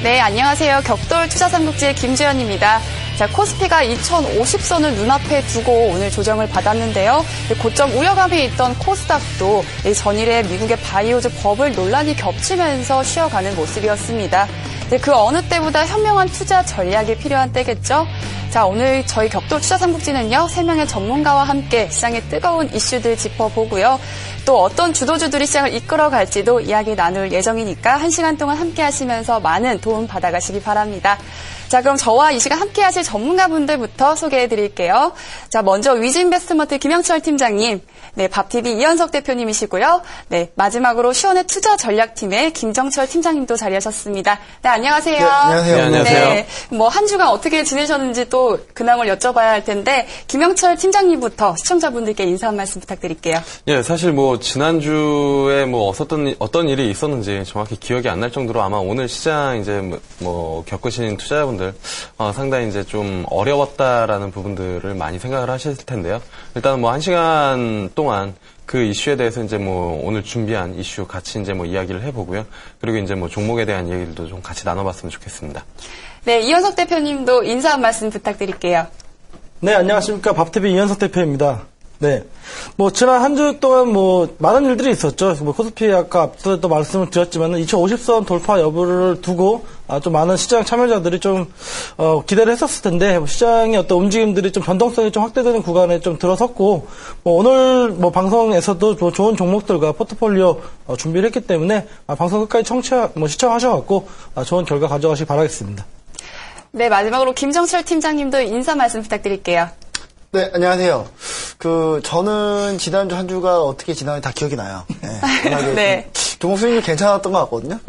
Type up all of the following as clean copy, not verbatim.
네, 안녕하세요. 격돌 투자삼국지의 김주현입니다. 자, 코스피가 2050선을 눈앞에 두고 오늘 조정을 받았는데요. 고점 우려감이 있던 코스닥도 전일에 미국의 바이오주 버블 논란이 겹치면서 쉬어가는 모습이었습니다. 그 어느 때보다 현명한 투자 전략이 필요한 때겠죠. 자, 오늘 저희 격돌 투자삼국지는요, 3명의 전문가와 함께 시장의 뜨거운 이슈들 짚어보고요. 또 어떤 주도주들이 시장을 이끌어갈지도 이야기 나눌 예정이니까 1시간 동안 함께 하시면서 많은 도움 받아가시기 바랍니다. 자, 그럼 저와 이 시간 함께 하실 전문가분들부터 소개해드릴게요. 자, 먼저 위즈인베스트먼트 김영철 팀장님, 네, 밥TV 이현석 대표님이시고요. 네, 마지막으로 시원의 투자전략팀의 김정철 팀장님도 자리하셨습니다. 네, 안녕하세요. 네, 안녕하세요. 네, 안녕하세요. 네, 뭐 한 주간 어떻게 지내셨는지 또 근황을 여쭤봐야 할 텐데 김영철 팀장님부터 시청자분들께 인사 한 말씀 부탁드릴게요. 예, 사실 뭐 지난주에 뭐 어떤 일이 있었는지 정확히 기억이 안 날 정도로 아마 오늘 시장 이제 뭐 겪으신 투자자분들 상당히 이제 좀 어려웠다라는 부분들을 많이 생각을 하실 텐데요. 일단은 뭐 1시간 동안 그 이슈에 대해서 이제 뭐 오늘 준비한 이슈 같이 이제 뭐 이야기를 해보고요. 그리고 이제 뭐 종목에 대한 얘기들도 좀 같이 나눠봤으면 좋겠습니다. 네, 이현석 대표님도 인사 한 말씀 부탁드릴게요. 네, 안녕하십니까. 밥TV 이현석 대표입니다. 네. 뭐, 지난 한 주 동안 뭐, 많은 일들이 있었죠. 뭐, 코스피 아까 앞서도 말씀을 드렸지만은 2050선 돌파 여부를 두고, 좀 많은 시장 참여자들이 좀, 기대를 했었을 텐데, 시장의 어떤 움직임들이 좀 변동성이 좀 확대되는 구간에 좀 들어섰고, 뭐, 오늘 뭐, 방송에서도 뭐 좋은 종목들과 포트폴리오 준비를 했기 때문에, 방송 끝까지 시청하셔갖고, 좋은 결과 가져가시기 바라겠습니다. 네, 마지막으로 김정철 팀장님도 인사 말씀 부탁드릴게요. 네, 안녕하세요. 저는 지난주 한 주가 어떻게 지나는지 다 기억이 나요. 네. 네. 종목 수익률 괜찮았던 것 같거든요.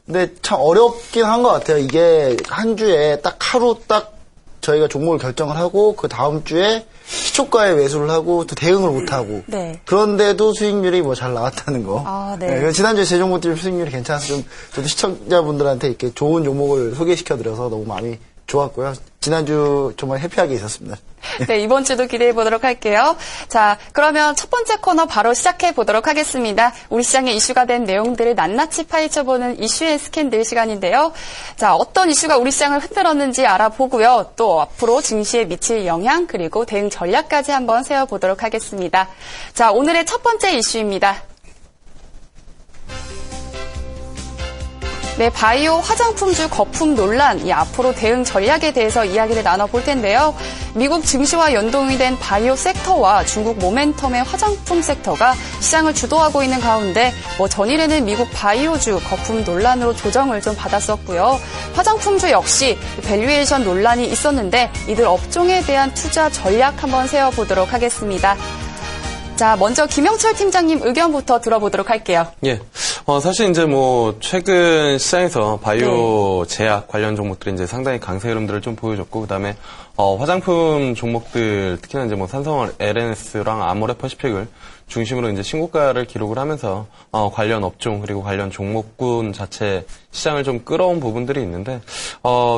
근데 참 어렵긴 한 것 같아요. 이게 한 주에 딱 하루 딱 저희가 종목을 결정을 하고 그 다음 주에 시초가에 매수를 하고 또 대응을 못하고. 네. 그런데도 수익률이 뭐 잘 나왔다는 거. 아, 네. 네, 지난주에 제 종목들 수익률이 괜찮아서 저도 시청자분들한테 이렇게 좋은 종목을 소개시켜드려서 너무 마음이 좋았고요. 지난주 정말 해피하게 있었습니다. 네, 이번 주도 기대해 보도록 할게요. 자, 그러면 첫 번째 코너 바로 시작해 보도록 하겠습니다. 우리 시장에 이슈가 된 내용들을 낱낱이 파헤쳐보는 이슈의 스캔들 시간인데요. 자, 어떤 이슈가 우리 시장을 흔들었는지 알아보고요. 또 앞으로 증시에 미칠 영향 그리고 대응 전략까지 한번 세워보도록 하겠습니다. 자, 오늘의 첫 번째 이슈입니다. 네, 바이오 화장품주 거품 논란, 이 앞으로 대응 전략에 대해서 이야기를 나눠볼 텐데요. 미국 증시와 연동이 된 바이오 섹터와 중국 모멘텀의 화장품 섹터가 시장을 주도하고 있는 가운데 전일에는 미국 바이오주 거품 논란으로 조정을 좀 받았었고요. 화장품주 역시 밸류에이션 논란이 있었는데 이들 업종에 대한 투자 전략 한번 세워보도록 하겠습니다. 자, 먼저 김영철 팀장님 의견부터 들어보도록 할게요. 예. 사실 이제 뭐 최근 시장에서 바이오 제약 관련 종목들이 이제 상당히 강세 흐름들을 좀 보여줬고, 그다음에 화장품 종목들 특히나 이제 뭐 산성 LNS랑 아모레퍼시픽을 중심으로 이제 신고가를 기록을 하면서 관련 업종 그리고 관련 종목군 자체 시장을 좀 끌어온 부분들이 있는데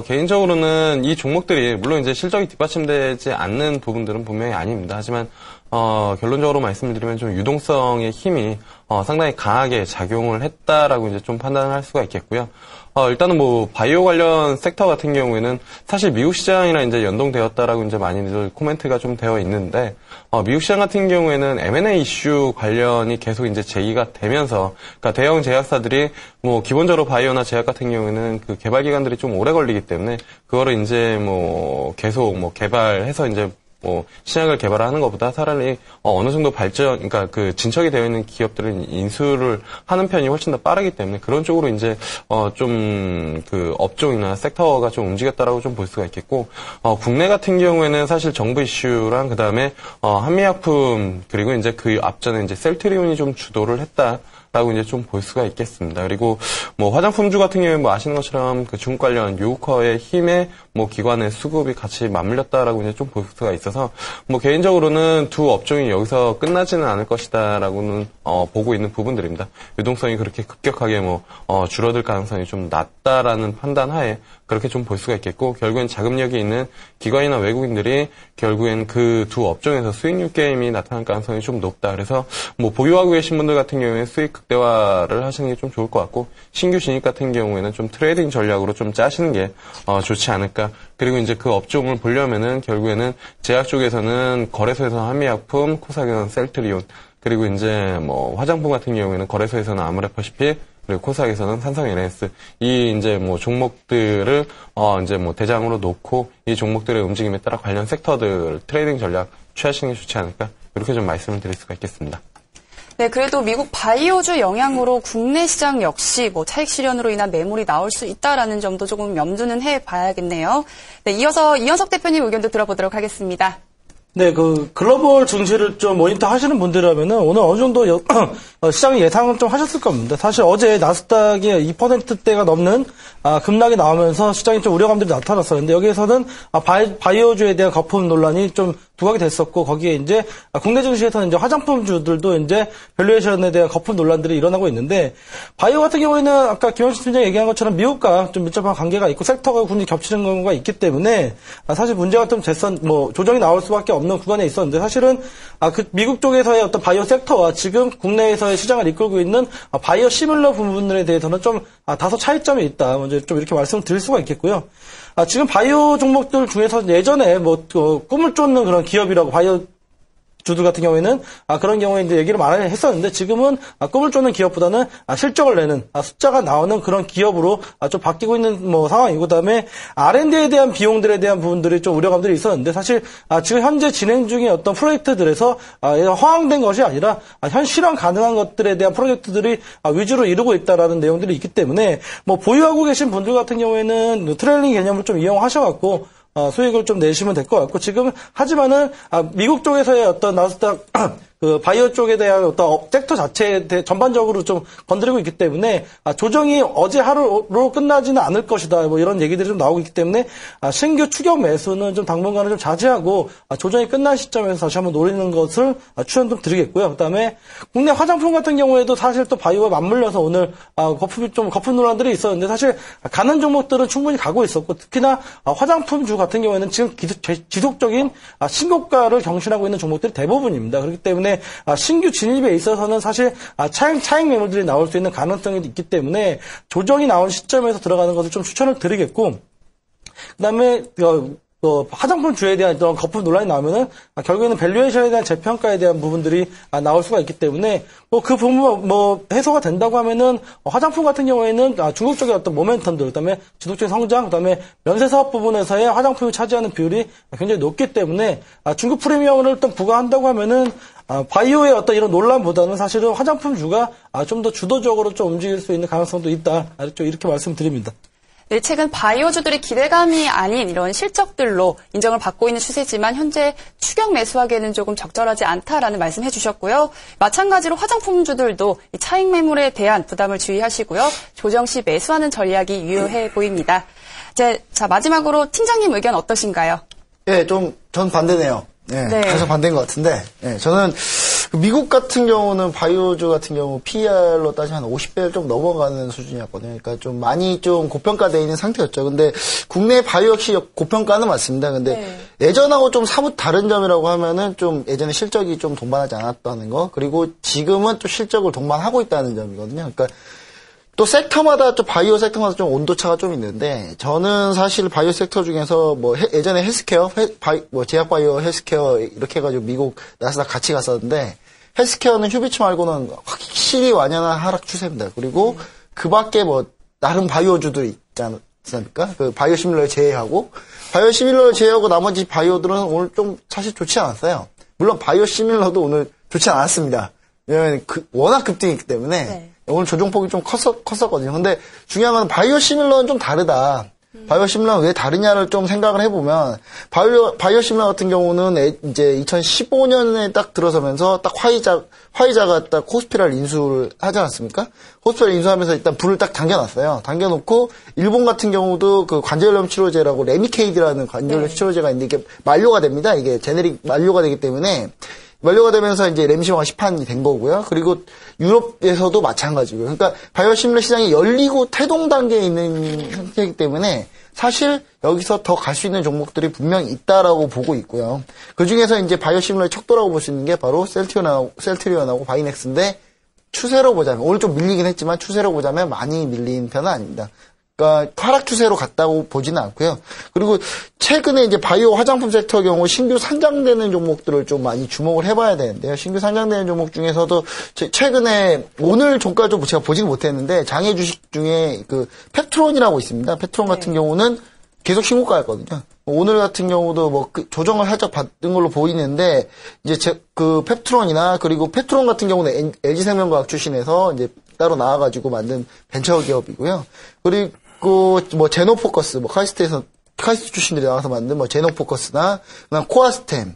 개인적으로는 이 종목들이 물론 이제 실적이 뒷받침되지 않는 부분들은 분명히 아닙니다. 하지만 결론적으로 말씀드리면 좀 유동성의 힘이 상당히 강하게 작용을 했다라고 이제 좀 판단을 할 수가 있겠고요. 일단은 뭐 바이오 관련 섹터 같은 경우에는 사실 미국 시장이랑 이제 연동되었다라고 이제 많이들 코멘트가 좀 되어 있는데 미국 시장 같은 경우에는 M&A 이슈 관련이 계속 이제 제기가 되면서, 그러니까 대형 제약사들이 뭐 기본적으로 바이오나 제약 같은 경우에는 그 개발 기간들이 좀 오래 걸리기 때문에 그거를 이제 뭐 계속 뭐 개발해서 이제 시장을 개발하는 것보다 차라리 어느 정도 그러니까 그 진척이 되어 있는 기업들은 인수를 하는 편이 훨씬 더 빠르기 때문에 그런 쪽으로 이제 좀 그 업종이나 섹터가 좀 움직였다라고 좀 볼 수가 있겠고, 국내 같은 경우에는 사실 정부 이슈랑 그다음에 한미약품 그리고 이제 그 앞전에 이제 셀트리온이 좀 주도를 했다라고 이제 좀 볼 수가 있겠습니다. 그리고 뭐 화장품주 같은 경우에 뭐 아시는 것처럼 그 중국 관련 유우커의 힘에 뭐 기관의 수급이 같이 맞물렸다라고 이제 좀 볼 수가 있어서 뭐 개인적으로는 두 업종이 여기서 끝나지는 않을 것이다라고는 보고 있는 부분들입니다. 유동성이 그렇게 급격하게 줄어들 가능성이 좀 낮다라는 판단 하에 그렇게 좀 볼 수가 있겠고, 결국엔 자금력이 있는 기관이나 외국인들이 결국엔 그 두 업종에서 수익률 게임이 나타날 가능성이 좀 높다. 그래서 뭐 보유하고 계신 분들 같은 경우에는 수익 극대화를 하시는 게 좀 좋을 것 같고, 신규 진입 같은 경우에는 좀 트레이딩 전략으로 좀 짜시는 게 좋지 않을까. 그리고 이제 그 업종을 보려면은 결국에는 제약 쪽에서는 거래소에서 한미약품, 코사겐, 셀트리온, 그리고 이제 뭐 화장품 같은 경우에는 거래소에서는 아모레퍼시픽, 그리고 코스닥에서는 삼성 NS, 이 이제 뭐 종목들을 이제 뭐 대장으로 놓고 이 종목들의 움직임에 따라 관련 섹터들 트레이딩 전략 취하시는 게 좋지 않을까, 이렇게 좀 말씀을 드릴 수가 있겠습니다. 네, 그래도 미국 바이오주 영향으로 국내 시장 역시 뭐 차익 실현으로 인한 매물이 나올 수 있다라는 점도 조금 염두는 해봐야겠네요. 네, 이어서 이현석 대표님 의견도 들어보도록 하겠습니다. 네, 그 글로벌 증시를 좀 모니터 하시는 분들이라면은 오늘 어느 정도 시장 예상은 좀 하셨을 겁니다. 사실 어제 나스닥이 2%대가 넘는 급락이 나오면서 시장에 좀 우려감들이 나타났어요. 근데 여기에서는 바이오주에 대한 거품 논란이 좀 부각이 됐었고, 거기에 이제 국내 증시에서는 이제 화장품주들도 이제 밸류에이션에 대한 거품 논란들이 일어나고 있는데, 바이오 같은 경우에는 아까 김현식 팀장이 얘기한 것처럼 미국과 좀 밀접한 관계가 있고 섹터가 군이 겹치는 경우가 있기 때문에 사실 문제가 좀 조정이 나올 수밖에 없는 구간에 있었는데, 사실은 그 미국 쪽에서의 어떤 바이오 섹터와 지금 국내에서의 시장을 이끌고 있는 바이오 시밀러 부분들에 대해서는 좀 다소 차이점이 있다. 먼저 좀 이렇게 말씀을 드릴 수가 있겠고요. 지금 바이오 종목들 중에서 예전에 꿈을 쫓는 그런 기업이라고 바이오 주들 같은 경우에는 그런 경우에 이제 얘기를 많이 했었는데, 지금은 꿈을 쫓는 기업보다는 실적을 내는 숫자가 나오는 그런 기업으로 좀 바뀌고 있는 상황이고, 그다음에 R&D에 대한 비용들에 대한 부분들이 좀 우려감들이 있었는데, 사실 지금 현재 진행 중인 어떤 프로젝트들에서 허황된 것이 아니라 현 실현 가능한 것들에 대한 프로젝트들이 위주로 이루고 있다라는 내용들이 있기 때문에 보유하고 계신 분들 같은 경우에는 트레일링 개념을 좀 이용하셔갖고 수익을 좀 내시면 될 것 같고, 지금 하지만은 미국 쪽에서의 어떤 나스닥 그 바이오 쪽에 대한 어떤 섹터 자체에 대해 전반적으로 좀 건드리고 있기 때문에 조정이 어제 하루로 끝나지는 않을 것이다, 이런 얘기들이 좀 나오고 있기 때문에 신규 추격 매수는 좀 당분간은 좀 자제하고 조정이 끝난 시점에서 다시 한번 노리는 것을 추천 좀 드리겠고요. 그다음에 국내 화장품 같은 경우에도 사실 또 바이오와 맞물려서 오늘 거품 논란들이 있었는데, 사실 가는 종목들은 충분히 가고 있었고, 특히나 화장품주 같은 경우에는 지금 지속적인 신고가를 경신하고 있는 종목들이 대부분입니다. 그렇기 때문에 신규 진입에 있어서는 사실 차익 매물들이 나올 수 있는 가능성이 있기 때문에 조정이 나온 시점에서 들어가는 것을 좀 추천을 드리겠고, 그다음에 화장품 주에 대한 이런 거품 논란이 나오면은 결국에는 밸류에이션에 대한 재평가에 대한 부분들이 나올 수가 있기 때문에 그 부분 해소가 된다고 하면은 화장품 같은 경우에는 중국 쪽의 어떤 모멘텀들, 그다음에 지속적인 성장, 그다음에 면세 사업 부분에서의 화장품이 차지하는 비율이 굉장히 높기 때문에 중국 프리미엄을 또 부과한다고 하면은 바이오의 어떤 이런 논란보다는 사실은 화장품주가 좀 더 주도적으로 좀 움직일 수 있는 가능성도 있다. 이렇게 말씀드립니다. 네, 최근 바이오주들이 기대감이 아닌 이런 실적들로 인정을 받고 있는 추세지만 현재 추격 매수하기에는 조금 적절하지 않다라는 말씀해 주셨고요. 마찬가지로 화장품주들도 이 차익 매물에 대한 부담을 주의하시고요. 조정 시 매수하는 전략이 유효해 보입니다. 자, 마지막으로 팀장님 의견 어떠신가요? 네, 전 반대네요. 네. 가서 반대인 것 같은데, 저는 미국 같은 경우는 바이오주 같은 경우 PER로 따지면 한 50배를 좀 넘어가는 수준이었거든요. 그러니까 좀 많이 좀 고평가되어 있는 상태였죠. 근데 국내 바이오 역시 고평가는 맞습니다. 근데 예전하고 좀 사뭇 다른 점이라고 하면은 좀 예전에 실적이 좀 동반하지 않았다는 거, 그리고 지금은 또 실적을 동반하고 있다는 점이거든요. 그러니까 또 섹터마다 좀 바이오 섹터마다 좀 온도차가 좀 있는데, 저는 사실 바이오 섹터 중에서 예전에 헬스케어, 제약 바이오 헬스케어 이렇게 해가지고 미국 나스닥 같이 갔었는데, 헬스케어는 휴비치 말고는 확실히 완연한 하락 추세입니다. 그리고 그 밖에 다른 바이오주도 있지 않습니까? 그 바이오 시밀러를 제외하고 나머지 바이오들은 오늘 좀 사실 좋지 않았어요. 물론 바이오 시밀러도 오늘 좋지 않았습니다. 왜냐면 워낙 급등했기 때문에. 오늘 조정폭이 좀 컸었거든요. 근데 중요한 건 바이오 시밀러는 좀 다르다. 바이오 시밀러는 왜 다르냐를 좀 생각을 해보면, 바이오 시밀러 같은 경우는 이제 2015년에 딱 들어서면서 딱 화이자가 딱 코스피를 인수를 하지 않았습니까? 코스피를 인수하면서 일단 불을 딱 당겨놨어요. 당겨놓고, 일본 같은 경우도 그 관절염 치료제라고 레미케이드라는 관절염 치료제가 있는데 이게 만료가 됩니다. 이게 제네릭 만료가 되기 때문에, 만료가 되면서 이제 램시화가 시판이 된 거고요. 그리고 유럽에서도 마찬가지고요. 그러니까 바이오 시밀러 시장이 열리고 태동 단계에 있는 상태이기 때문에 사실 여기서 더 갈 수 있는 종목들이 분명히 있다라고 보고 있고요. 그 중에서 이제 바이오시밀러의 척도라고 볼 수 있는 게 바로 셀트리온하고 바이넥스인데 추세로 보자면 오늘 좀 밀리긴 했지만 추세로 보자면 많이 밀린 편은 아닙니다. 그러니까 하락 추세로 갔다고 보지는 않고요. 그리고 최근에 이제 바이오 화장품 섹터 경우 신규 상장되는 종목들을 좀 많이 주목을 해봐야 되는데요. 신규 상장되는 종목 중에서도 최근에 오늘 종가를 제가 보지는 못했는데 장애 주식 중에 그 페트론이라고 있습니다. 페트론 같은 경우는 계속 신고가였거든요. 오늘 같은 경우도 뭐 조정을 살짝 받은 걸로 보이는데 이제 그 페트론이나 그리고 페트론 같은 경우는 LG생명과학 출신에서 이제 따로 나와가지고 만든 벤처 기업이고요. 그리고 뭐 제노포커스, 뭐 카이스트 출신들이 나와서 만든 뭐 제노포커스나 그다음 코아스템,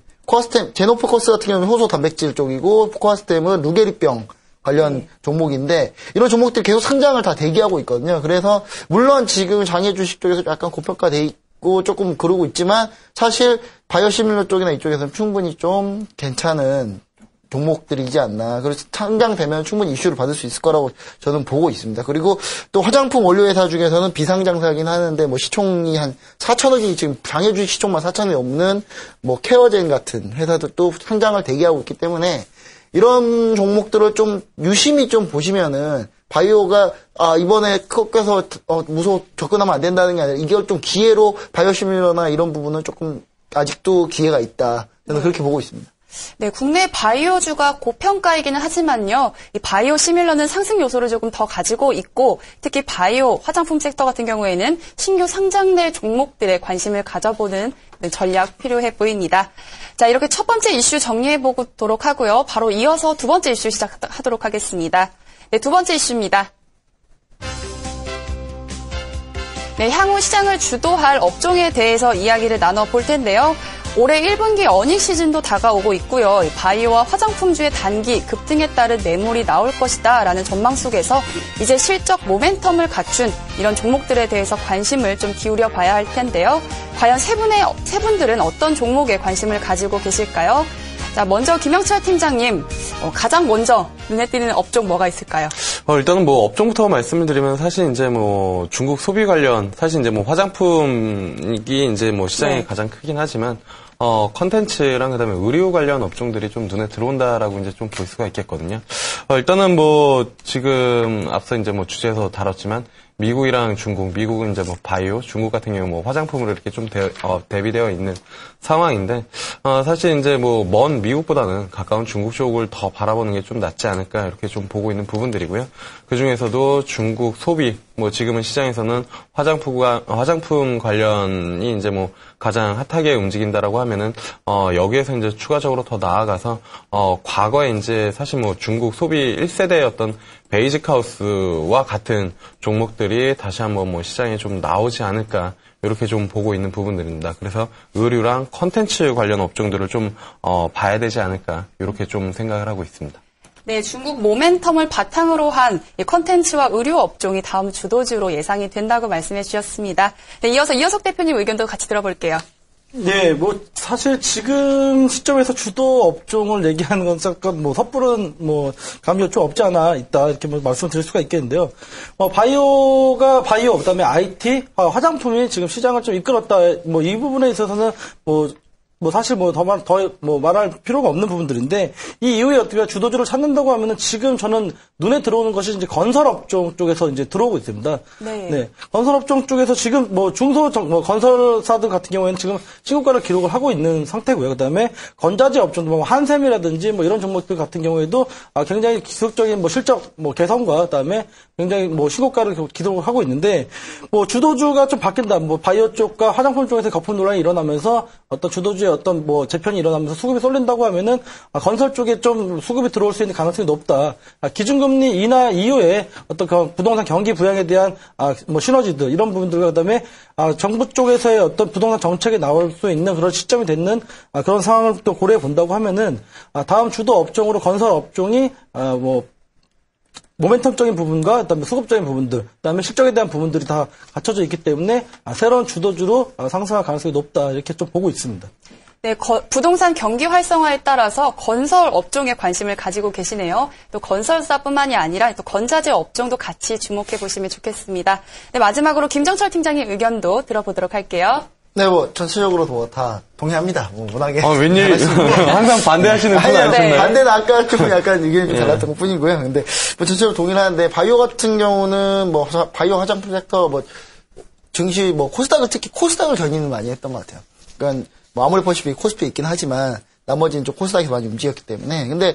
제노포커스 같은 경우는 효소 단백질 쪽이고 코아스템은 루게리병 관련 종목인데 이런 종목들이 계속 상장을 다 대기하고 있거든요. 그래서 물론 지금 장애 주식 쪽에서 약간 고평가돼 있고 조금 그러고 있지만 사실 바이오시밀러 쪽이나 이쪽에서는 충분히 좀 괜찮은 종목들이지 않나. 그래서 상장되면 충분히 이슈를 받을 수 있을 거라고 저는 보고 있습니다. 그리고 또 화장품 원료회사 중에서는 비상장사긴 하는데 뭐 시총이 한 4천억이 지금 장애 주식 시총만 4천억이 없는 뭐 케어젠 같은 회사들도 상장을 대기하고 있기 때문에 이런 종목들을 좀 유심히 좀 보시면은 바이오가 이번에 꺾여서 무서워 접근하면 안 된다는 게 아니라 이걸 좀 기회로 바이오시밀러나 이런 부분은 조금 아직도 기회가 있다. 저는 그렇게 보고 있습니다. 네, 국내 바이오주가 고평가이기는 하지만요, 이 바이오 시밀러는 상승 요소를 조금 더 가지고 있고, 특히 바이오 화장품 섹터 같은 경우에는 신규 상장될 종목들에 관심을 가져보는 전략 필요해 보입니다. 자, 이렇게 첫 번째 이슈 정리해 보도록 하고요. 바로 이어서 두 번째 이슈 시작하도록 하겠습니다. 네, 두 번째 이슈입니다. 네, 향후 시장을 주도할 업종에 대해서 이야기를 나눠볼 텐데요. 올해 1분기 어닝 시즌도 다가오고 있고요. 바이오와 화장품주의 단기 급등에 따른 매물이 나올 것이다 라는 전망 속에서 이제 실적 모멘텀을 갖춘 이런 종목들에 대해서 관심을 좀 기울여 봐야 할 텐데요. 과연 세 분들은 어떤 종목에 관심을 가지고 계실까요? 자, 먼저 김영철 팀장님, 가장 먼저 눈에 띄는 업종 뭐가 있을까요? 일단은 뭐 업종부터 말씀을 드리면 사실 이제 뭐 중국 소비 관련 사실 이제 뭐 화장품이 이제 뭐 시장이 네. 가장 크긴 하지만 컨텐츠랑 그다음에 의료 관련 업종들이 좀 눈에 들어온다라고 이제 좀 볼 수가 있겠거든요. 일단은 뭐 지금 앞서 이제 뭐 주제에서 다뤘지만 미국이랑 중국, 미국은 이제 뭐 바이오, 중국 같은 경우 뭐 화장품으로 이렇게 좀 대비되어 있는 상황인데, 사실 이제 뭐 먼 미국보다는 가까운 중국 쪽을 더 바라보는 게 좀 낫지 않을까 이렇게 좀 보고 있는 부분들이고요. 그 중에서도 중국 소비, 뭐 지금은 시장에서는 화장품 관련이 이제 뭐 가장 핫하게 움직인다라고 하면은, 여기에서 이제 추가적으로 더 나아가서, 과거에 이제 사실 뭐 중국 소비 1세대였던 베이직 하우스와 같은 종목들이 다시 한번 뭐 시장에 좀 나오지 않을까 이렇게 좀 보고 있는 부분들입니다. 그래서 의류랑 컨텐츠 관련 업종들을 좀 봐야 되지 않을까 이렇게 좀 생각을 하고 있습니다. 네, 중국 모멘텀을 바탕으로 한 컨텐츠와 의료 업종이 다음 주도주로 예상이 된다고 말씀해 주셨습니다. 네, 이어서 이현석 대표님 의견도 같이 들어볼게요. 네, 뭐 사실 지금 시점에서 주도 업종을 얘기하는 건 약간 뭐 섣부른 뭐 감이 좀 없지 않아 있다 이렇게 뭐 말씀드릴 수가 있겠는데요. 바이오 그다음에 IT, 화장품이 지금 시장을 좀 이끌었다. 뭐 이 부분에 있어서는 뭐 사실 더 말할 필요가 없는 부분들인데 이 이후에 어떻게 주도주를 찾는다고 하면은 지금 저는 눈에 들어오는 것이 이제 건설업종 쪽에서 이제 들어오고 있습니다. 네. 건설업종 쪽에서 지금 뭐 건설사들 같은 경우에는 지금 신고가를 기록을 하고 있는 상태고요. 그다음에 건자재 업종도 뭐 한샘이라든지 뭐 이런 종목들 같은 경우에도 굉장히 기술적인 뭐 실적 개선과 그다음에 굉장히 뭐 신고가를 기록을 하고 있는데 뭐 주도주가 좀 바뀐다. 뭐 바이오 쪽과 화장품 쪽에서 거품 논란이 일어나면서 어떤 주도주의 어떤 뭐 재편이 일어나면서 수급이 쏠린다고 하면은 건설 쪽에 좀 수급이 들어올 수 있는 가능성이 높다. 기준금리 인하 이후에 어떤 부동산 경기 부양에 대한 뭐 시너지들 이런 부분들과 그다음에 정부 쪽에서의 어떤 부동산 정책에 나올 수 있는 그런 시점이 됐는 그런 상황을 또 고려해 본다고 하면은 다음 주도 업종으로 건설 업종이 뭐 모멘텀적인 부분과 그다음에 수급적인 부분들, 그다음에 실적에 대한 부분들이 다 갖춰져 있기 때문에 새로운 주도주로 상승할 가능성이 높다 이렇게 좀 보고 있습니다. 네, 부동산 경기 활성화에 따라서 건설 업종에 관심을 가지고 계시네요. 또 건설사뿐만이 아니라 또 건자재 업종도 같이 주목해 보시면 좋겠습니다. 네, 마지막으로 김정철 팀장님 의견도 들어보도록 할게요. 네, 뭐 전체적으로 뭐 다 동의합니다. 뭐 워낙에 웬일 항상 반대하시는 분 아니요, 아니셨나요? 반대는 아까 좀 약간 의견이 좀 달랐던 것 뿐이고요. 근데 뭐 전체적으로 동의를 하는데 바이오 같은 경우는 뭐 바이오 화장품 섹터 뭐 증시 뭐 코스닥을 특히 코스닥을 견인을 많이 했던 것 같아요. 그러니까 뭐 아무리 보시면 코스피에 있긴 하지만 나머지는 좀 코스닥에서 많이 움직였기 때문에. 근데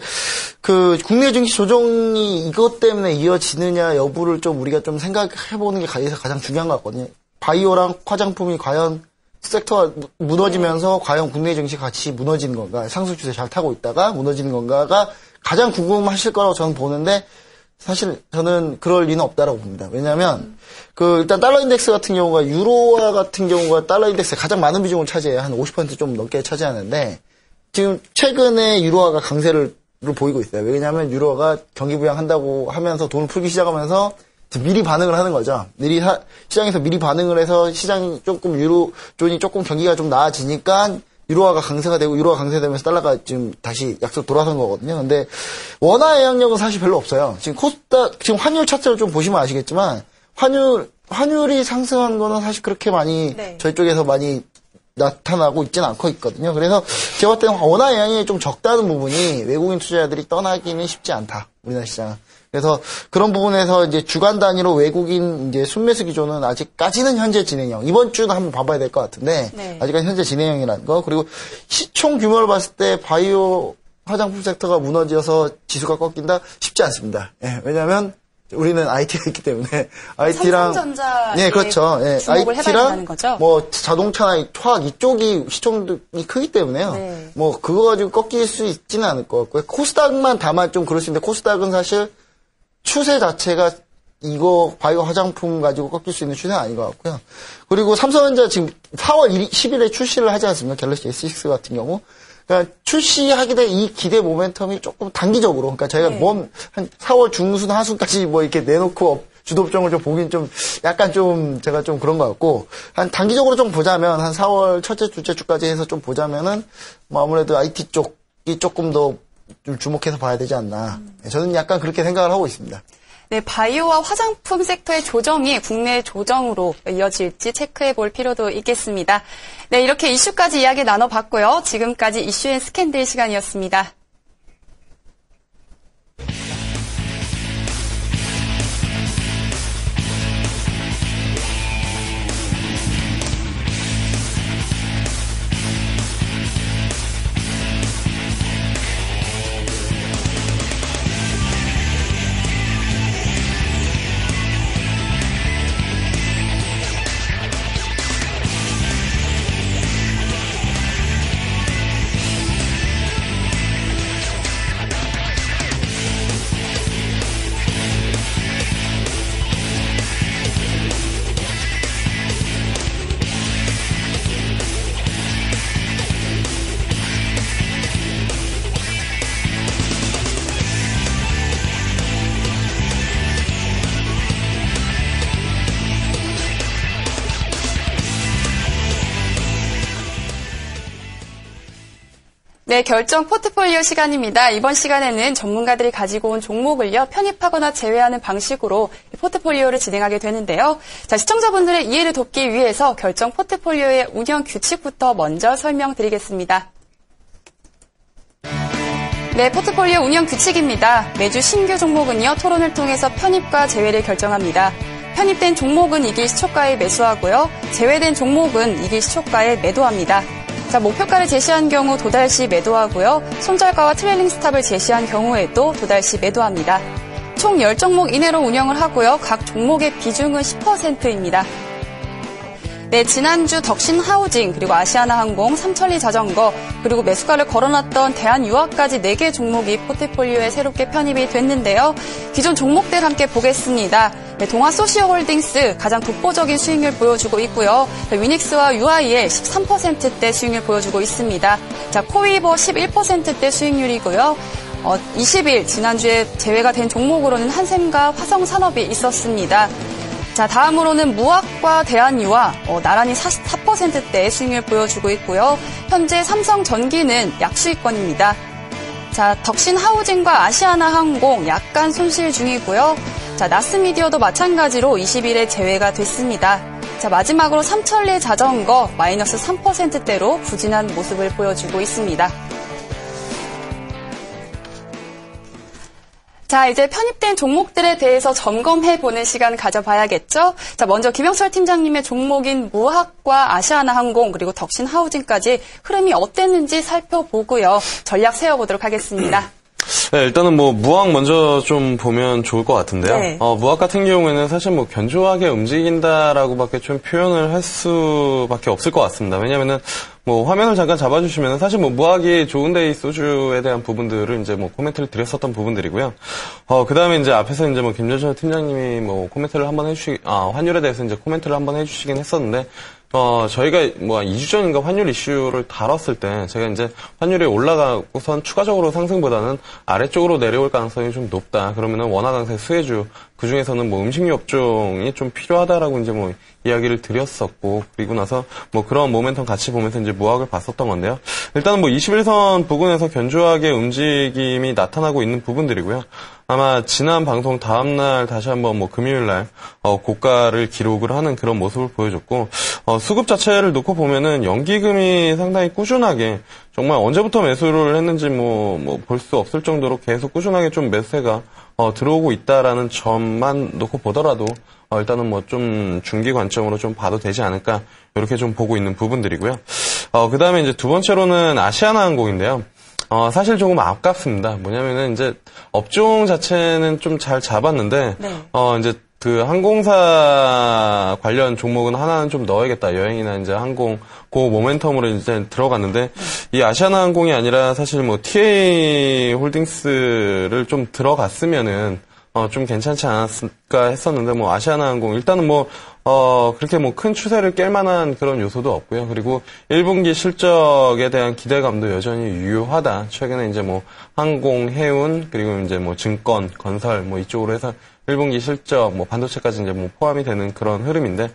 그 국내 증시 조정이 이것 때문에 이어지느냐 여부를 좀 우리가 좀 생각해보는 게 가장 중요한 것 같거든요. 바이오랑 화장품이 과연 섹터가 무너지면서 과연 국내 증시 같이 무너지는 건가, 상승 추세 잘 타고 있다가 무너지는 건가가 가장 궁금하실 거라고 저는 보는데, 사실 저는 그럴 리는 없다라고 봅니다. 왜냐하면 일단 달러 인덱스 같은 경우가 유로화 같은 경우가 달러 인덱스에 가장 많은 비중을 차지해요. 한 50% 좀 넘게 차지하는데 지금 최근에 유로화가 강세를 보이고 있어요. 왜냐하면 유로화가 경기 부양한다고 하면서 돈을 풀기 시작하면서 미리 반응을 하는 거죠. 시장에서 미리 반응을 해서 시장이 조금 유로존이 조금 경기가 좀 나아지니까 유로화가 강세가 되고 유로화 강세되면서 달러가 지금 다시 약속 돌아선 거거든요. 근데 원화 영향력은 사실 별로 없어요. 지금 지금 환율 차트를 좀 보시면 아시겠지만 환율이 상승한 거는 사실 그렇게 많이 저희 쪽에서 많이 나타나고 있지는 않고 있거든요. 그래서 제가 봤을 때는 원화 영향이 좀 적다는 부분이 외국인 투자자들이 떠나기는 쉽지 않다. 우리나라 시장은. 그래서 그런 부분에서 이제 주간 단위로 외국인 이제 순매수 기조는 아직까지는 현재 진행형. 이번 주는 한번 봐봐야 될 것 같은데 아직까지 현재 진행형이라는 거. 그리고 시총 규모를 봤을 때 바이오 화장품 섹터가 무너져서 지수가 꺾인다 쉽지 않습니다. 예, 왜냐하면 우리는 IT가 있기 때문에 IT랑 삼성전자에 그렇죠. 예, 주목을 해봐야 된다는 거죠. 뭐 자동차나 화학 이쪽이 시총이 크기 때문에요. 뭐 그거 가지고 꺾일 수 있지는 않을 것 같고요. 코스닥만 다만 좀 그럴 수 있는데 코스닥은 사실 추세 자체가 이거 바이오 화장품 가지고 꺾일 수 있는 추세는 아닌 것 같고요. 그리고 삼성전자 지금 4월 10일에 출시를 하지 않습니까? 갤럭시 S6 같은 경우. 그러니까 출시하게 된 이 기대 모멘텀이 조금 단기적으로, 그러니까 저희가 한 4월 중순 하순까지 뭐 이렇게 내놓고 주도업종을 좀 보긴 좀 약간 좀 제가 좀 그런 것 같고, 한 단기적으로 좀 보자면 한 4월 첫째, 둘째 주까지 해서 좀 보자면은 뭐 아무래도 IT 쪽이 조금 더 좀 주목해서 봐야 되지 않나. 저는 약간 그렇게 생각을 하고 있습니다. 네, 바이오와 화장품 섹터의 조정이 국내 조정으로 이어질지 체크해 볼 필요도 있겠습니다. 네, 이렇게 이슈까지 이야기 나눠봤고요. 지금까지 이슈 앤 스캔들 시간이었습니다. 네, 결정 포트폴리오 시간입니다. 이번 시간에는 전문가들이 가지고 온 종목을요, 편입하거나 제외하는 방식으로 포트폴리오를 진행하게 되는데요. 자, 시청자분들의 이해를 돕기 위해서 결정 포트폴리오의 운영 규칙부터 먼저 설명드리겠습니다. 네, 포트폴리오 운영 규칙입니다. 매주 신규 종목은요, 토론을 통해서 편입과 제외를 결정합니다. 편입된 종목은 이길 시초가에 매수하고요, 제외된 종목은 이길 시초가에 매도합니다. 자, 목표가를 제시한 경우 도달시 매도하고요. 손절가와 트레일링 스탑을 제시한 경우에도 도달시 매도합니다. 총 10종목 이내로 운영을 하고요. 각 종목의 비중은 10%입니다. 네, 지난주 덕신하우징, 그리고 아시아나항공, 삼천리자전거, 그리고 매수가를 걸어놨던 대한유화까지 4개 종목이 포트폴리오에 새롭게 편입이 됐는데요. 기존 종목들 함께 보겠습니다. 네, 동아소시오홀딩스 가장 독보적인 수익률 보여주고 있고요. 위닉스와 UIL 13%대 수익률 보여주고 있습니다. 자, 코위버 11%대 수익률이고요. 20일 지난주에 제외가 된 종목으로는 한샘과 화성산업이 있었습니다. 자, 다음으로는 무학과 대한유화 나란히 10%대의 수익률 보여주고 있고요. 현재 삼성전기는 약수익권입니다. 자, 덕신하우징과 아시아나항공 약간 손실 중이고요. 자, 나스미디어도 마찬가지로 20일에 제외가 됐습니다. 자, 마지막으로 삼천리 자전거 마이너스 3%대로 부진한 모습을 보여주고 있습니다. 자, 이제 편입된 종목들에 대해서 점검해보는 시간 가져봐야겠죠? 자, 먼저 김영철 팀장님의 종목인 무학과 아시아나항공 그리고 덕신하우징까지 흐름이 어땠는지 살펴보고요. 전략 세워보도록 하겠습니다. 네, 일단은 뭐 무학 먼저 좀 보면 좋을 것 같은데요. 네. 무학 같은 경우에는 사실 뭐 견조하게 움직인다라고밖에 좀 표현을 할 수밖에 없을 것 같습니다. 왜냐면은 뭐 화면을 잠깐 잡아주시면 사실 뭐 무학이 좋은데이 소주에 대한 부분들을 이제 뭐 코멘트를 드렸었던 부분들이고요. 그 다음에 이제 앞에서 이제 뭐 김전철 팀장님이 뭐 코멘트를 한번 환율에 대해서 이제 코멘트를 한번 해주시긴 했었는데, 저희가 뭐 2주 전인가 환율 이슈를 다뤘을 때 제가 이제 환율이 올라가고선 추가적으로 상승보다는 아래쪽으로 내려올 가능성이 좀 높다. 그러면은 원화 강세 수혜주, 그 중에서는 뭐 음식료 업종이 좀 필요하다라고 이제 뭐 이야기를 드렸었고, 그리고 나서 뭐 그런 모멘텀 같이 보면서 이제 무학을 봤었던 건데요. 일단은 뭐 21선 부근에서 견조하게 움직임이 나타나고 있는 부분들이고요. 아마 지난 방송 다음날 다시 한번 뭐 금요일날 고가를 기록을 하는 그런 모습을 보여줬고, 수급 자체를 놓고 보면은 연기금이 상당히 꾸준하게 정말 언제부터 매수를 했는지 뭐 볼 수 없을 정도로 계속 꾸준하게 좀 매수세가 들어오고 있다라는 점만 놓고 보더라도 일단은 뭐 좀 중기 관점으로 좀 봐도 되지 않을까 이렇게 좀 보고 있는 부분들이고요. 그 다음에 이제 두 번째로는 아시아나항공인데요. 사실 조금 아깝습니다. 뭐냐면은 이제 업종 자체는 좀 잘 잡았는데, 네. 이제 그 항공사 관련 종목은 하나는 좀 넣어야겠다. 여행이나 이제 항공, 그 모멘텀으로 이제 들어갔는데, 이 아시아나항공이 아니라 사실 뭐 TA 홀딩스를 좀 들어갔으면은, 좀 괜찮지 않았을까 했었는데, 뭐 아시아나항공, 일단은 뭐, 그렇게 뭐 큰 추세를 깰 만한 그런 요소도 없고요. 그리고 1분기 실적에 대한 기대감도 여전히 유효하다. 최근에 이제 뭐 항공, 해운, 그리고 이제 뭐 증권, 건설, 뭐 이쪽으로 해서 1분기 실적, 뭐 반도체까지 이제 뭐 포함이 되는 그런 흐름인데,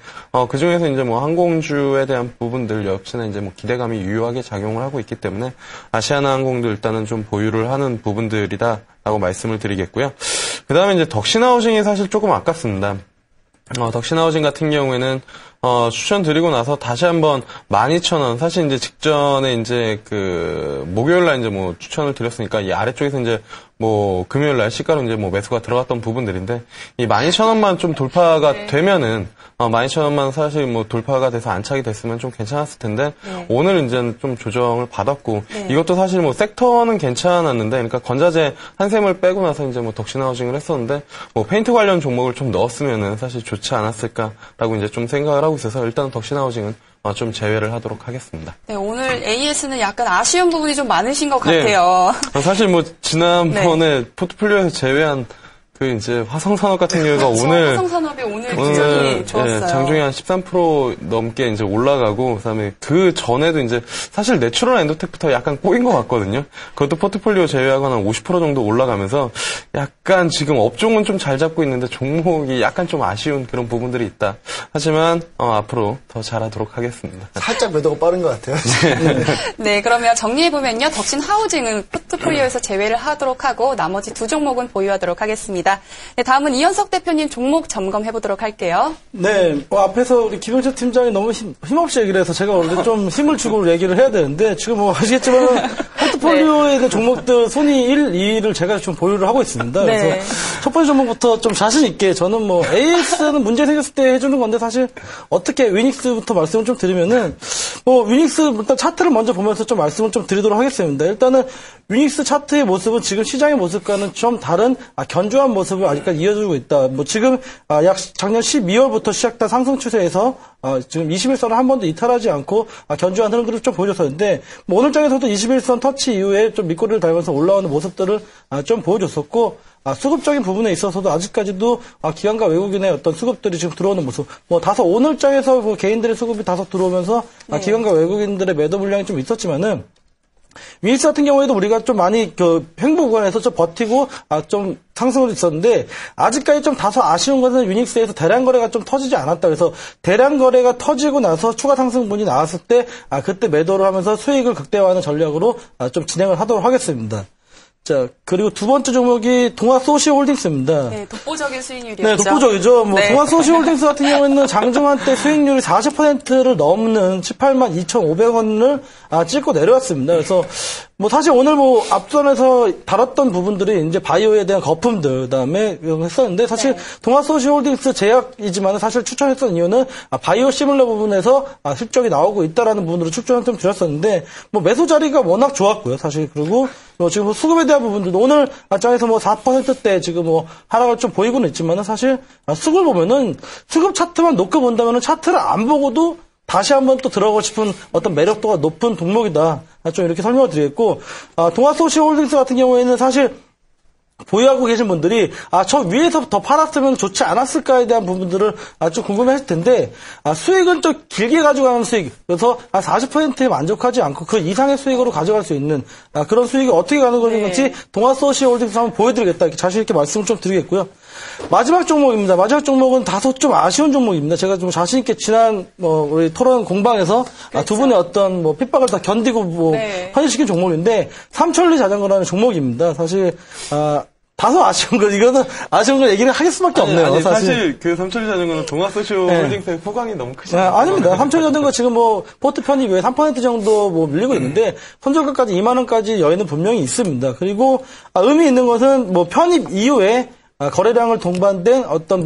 그 중에서 이제 뭐 항공주에 대한 부분들 역시나 이제 뭐 기대감이 유효하게 작용을 하고 있기 때문에 아시아나항공도 일단은 좀 보유를 하는 부분들이다라고 말씀을 드리겠고요. 그 다음에 이제 덕신하우징이 사실 조금 아깝습니다. 덕신하우징 같은 경우에는 추천드리고 나서 다시 한번 12,000원, 사실 이제 직전에 이제 그 목요일날 이제 뭐 추천을 드렸으니까 이 아래쪽에서 이제 뭐 금요일날 시가로 이제 뭐 매수가 들어갔던 부분들인데, 이 12,000원만 좀 돌파가 되면은 12,000원만 사실 뭐 돌파가 돼서 안착이 됐으면 좀 괜찮았을 텐데, 오늘 이제 좀 조정을 받았고, 이것도 사실 뭐 섹터는 괜찮았는데, 그러니까 건자재 한 샘을 빼고 나서 이제 뭐 덕신하우징을 했었는데, 뭐 페인트 관련 종목을 좀 넣었으면은 사실 좋지 않았을까라고 이제 좀 생각을 하고 있어서 일단 덕신하우징은 좀 제외를 하도록 하겠습니다. 네, 오늘 AS는 약간 아쉬운 부분이 좀 많으신 것 같아요. 사실 뭐 지난번에 포트폴리오에서 제외한 그 이제 화성산업 같은 경우가 그렇죠. 오늘 화성산업이 오늘 굉장히 좋았어요. 장중에 한 13% 넘게 이제 올라가고, 그다음에 그 전에도 이제 사실 내추럴 엔도텍부터 약간 꼬인 것 같거든요. 그것도 포트폴리오 제외하고 한 50% 정도 올라가면서 약간 지금 업종은 좀 잘 잡고 있는데 종목이 약간 좀 아쉬운 그런 부분들이 있다. 하지만 앞으로 더 잘하도록 하겠습니다. 살짝 매도가 빠른 것 같아요. 네, 그러면 정리해보면요. 덕신하우징은 포트폴리오에서 제외를 하도록 하고 나머지 두 종목은 보유하도록 하겠습니다. 네, 다음은 이현석 대표님 종목 점검해보도록 할게요. 네, 앞에서 우리 김영철 팀장이 너무 힘없이 얘기를 해서 제가 원래 좀 힘을 주고 얘기를 해야 되는데, 지금 뭐 아시겠지만 포트폴리오에 있는 종목들 순위 1, 2를 제가 좀 보유를 하고 있습니다. 네. 그래서 첫 번째 종목부터 좀 자신 있게, 저는 뭐 AS는 문제 생겼을 때 해주는 건데, 사실 어떻게 위닉스부터 말씀을 좀 드리면은, 뭐 위닉스 일단 차트를 먼저 보면서 좀 말씀을 좀 드리도록 하겠습니다. 일단은 위닉스 차트의 모습은 지금 시장의 모습과는 좀 다른 견조한 모습을 아직까지 이어주고 있다. 뭐 지금 약 작년 12월부터 시작된 상승 추세에서 지금 21선을 한 번도 이탈하지 않고 견조한 흐름들을 좀 보여줬었는데, 뭐 오늘 장에서도 21선 터치 이후에 좀 밑꼬리를 달면서 올라오는 모습들을 좀 보여줬었고, 수급적인 부분에 있어서도 아직까지도 기관과 외국인의 어떤 수급들이 지금 들어오는 모습, 뭐 다소 오늘 장에서 뭐 개인들의 수급이 다소 들어오면서 기관과 외국인들의 매도 물량이 좀 있었지만은, 위닉스 같은 경우에도 우리가 좀 많이 횡보 구간에서 좀 버티고 좀 상승을 있었는데 아직까지 좀 다소 아쉬운 것은 위닉스에서 대량 거래가 좀 터지지 않았다. 그래서 대량 거래가 터지고 나서 추가 상승분이 나왔을 때 그때 매도를 하면서 수익을 극대화하는 전략으로 좀 진행을 하도록 하겠습니다. 자, 그리고 두 번째 종목이 동아소시홀딩스입니다. 네, 독보적인 수익률이었죠. 네, 독보적이죠. 네. 동아소시홀딩스 같은 경우에는 장중한 때 수익률이 40%를 넘는 18만 2,500원을 찍고 내려왔습니다. 그래서 사실 오늘 앞전에서 다뤘던 부분들이 이제 바이오에 대한 거품들, 그다음에 했었는데 사실 동아소시홀딩스 제약이지만 사실 추천했던 이유는 바이오 시뮬러 부분에서 실적이 나오고 있다라는 부분으로 추천을 좀 드렸었는데 매수 자리가 워낙 좋았고요. 사실 그리고 지금 수급에 대한 부분들도 오늘 장에서 4%대 지금 하락을 좀 보이고는 있지만은 사실 수급을 보면은 수급 차트만 놓고 본다면은 차트를 안 보고도 다시 한번 또 들어가고 싶은 어떤 매력도가 높은 종목이다. 좀 이렇게 설명을 드리겠고, 동아소시홀딩스 같은 경우에는 사실 보유하고 계신 분들이 저 위에서 더 팔았으면 좋지 않았을까에 대한 부분들을 좀 궁금해하실 텐데 수익은 좀 길게 가져가는 수익, 그래서 40%에 만족하지 않고 그 이상의 수익으로 가져갈 수 있는 그런 수익이 어떻게 가는 건지 동아소시홀딩스 한번 보여드리겠다, 이렇게 자신 있게 말씀을 좀 드리겠고요. 마지막 종목입니다. 마지막 종목은 다소 좀 아쉬운 종목입니다. 제가 좀 자신 있게 지난 우리 토론 공방에서 두 분의 어떤 핍박을 다 견디고 현실시킨 종목인데 삼천리 자전거라는 종목입니다. 사실 다소 아쉬운 거, 이거는 아쉬운 거 얘기를 할 수밖에 없네요. 사실 그 삼천리 자전거는 동아소시홀딩스의 포강이 너무 크시네요. 아닙니다. 삼천리 자전거 지금 포트 편입 외에 3% 정도 밀리고 있는데 손절가까지 2만 원까지 여유는 분명히 있습니다. 그리고 의미 있는 것은 편입 이후에 거래량을 동반된 어떤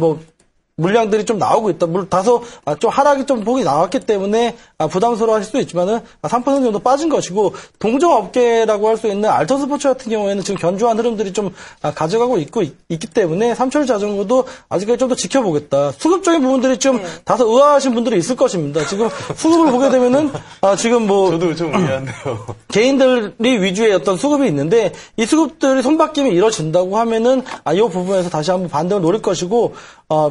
물량들이 좀 나오고 있다. 물론 다소 좀 하락이 좀 폭이 나왔기 때문에 부담스러워 하실 수도 있지만은 3% 정도 빠진 것이고, 동종업계라고 할 수 있는 알터스포츠 같은 경우에는 지금 견조한 흐름들이 좀 가져가고 있기 때문에 삼천리 자전거도 아직까지 좀 더 지켜보겠다. 수급적인 부분들이 좀 다소 의아하신 분들이 있을 것입니다. 지금 수급을 보게 되면은 지금 저도 좀 의아한데요. 개인들이 위주의 어떤 수급이 있는데 이 수급들이 손바뀜이 이뤄진다고 하면은 이 부분에서 다시 한번 반등을 노릴 것이고,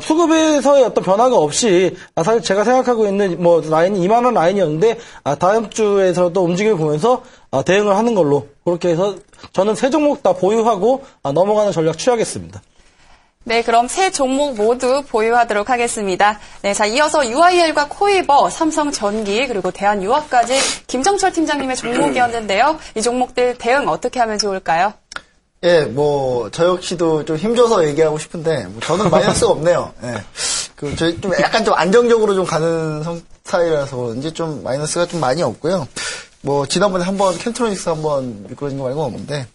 수급에서의 어떤 변화가 없이 사실 제가 생각하고 있는 라인이 2만 원 라인이었는데 다음 주에서도 움직임을 보면서 대응을 하는 걸로, 그렇게 해서 저는 세 종목 다 보유하고 넘어가는 전략 취하겠습니다. 네, 그럼 세 종목 모두 보유하도록 하겠습니다. 네, 자, 이어서 UIL과 코이버, 삼성전기, 그리고 대한유화까지 김정철 팀장님의 종목이었는데요. 이 종목들 대응 어떻게 하면 좋을까요? 예, 저 역시도 좀 힘줘서 얘기하고 싶은데, 저는 마이너스가 없네요. 예. 저희 좀 약간 좀 안정적으로 좀 가는 스타일이라서 그런지 좀 마이너스가 좀 많이 없고요. 지난번에 캔트로닉스 미끄러진 거 말고 없는데.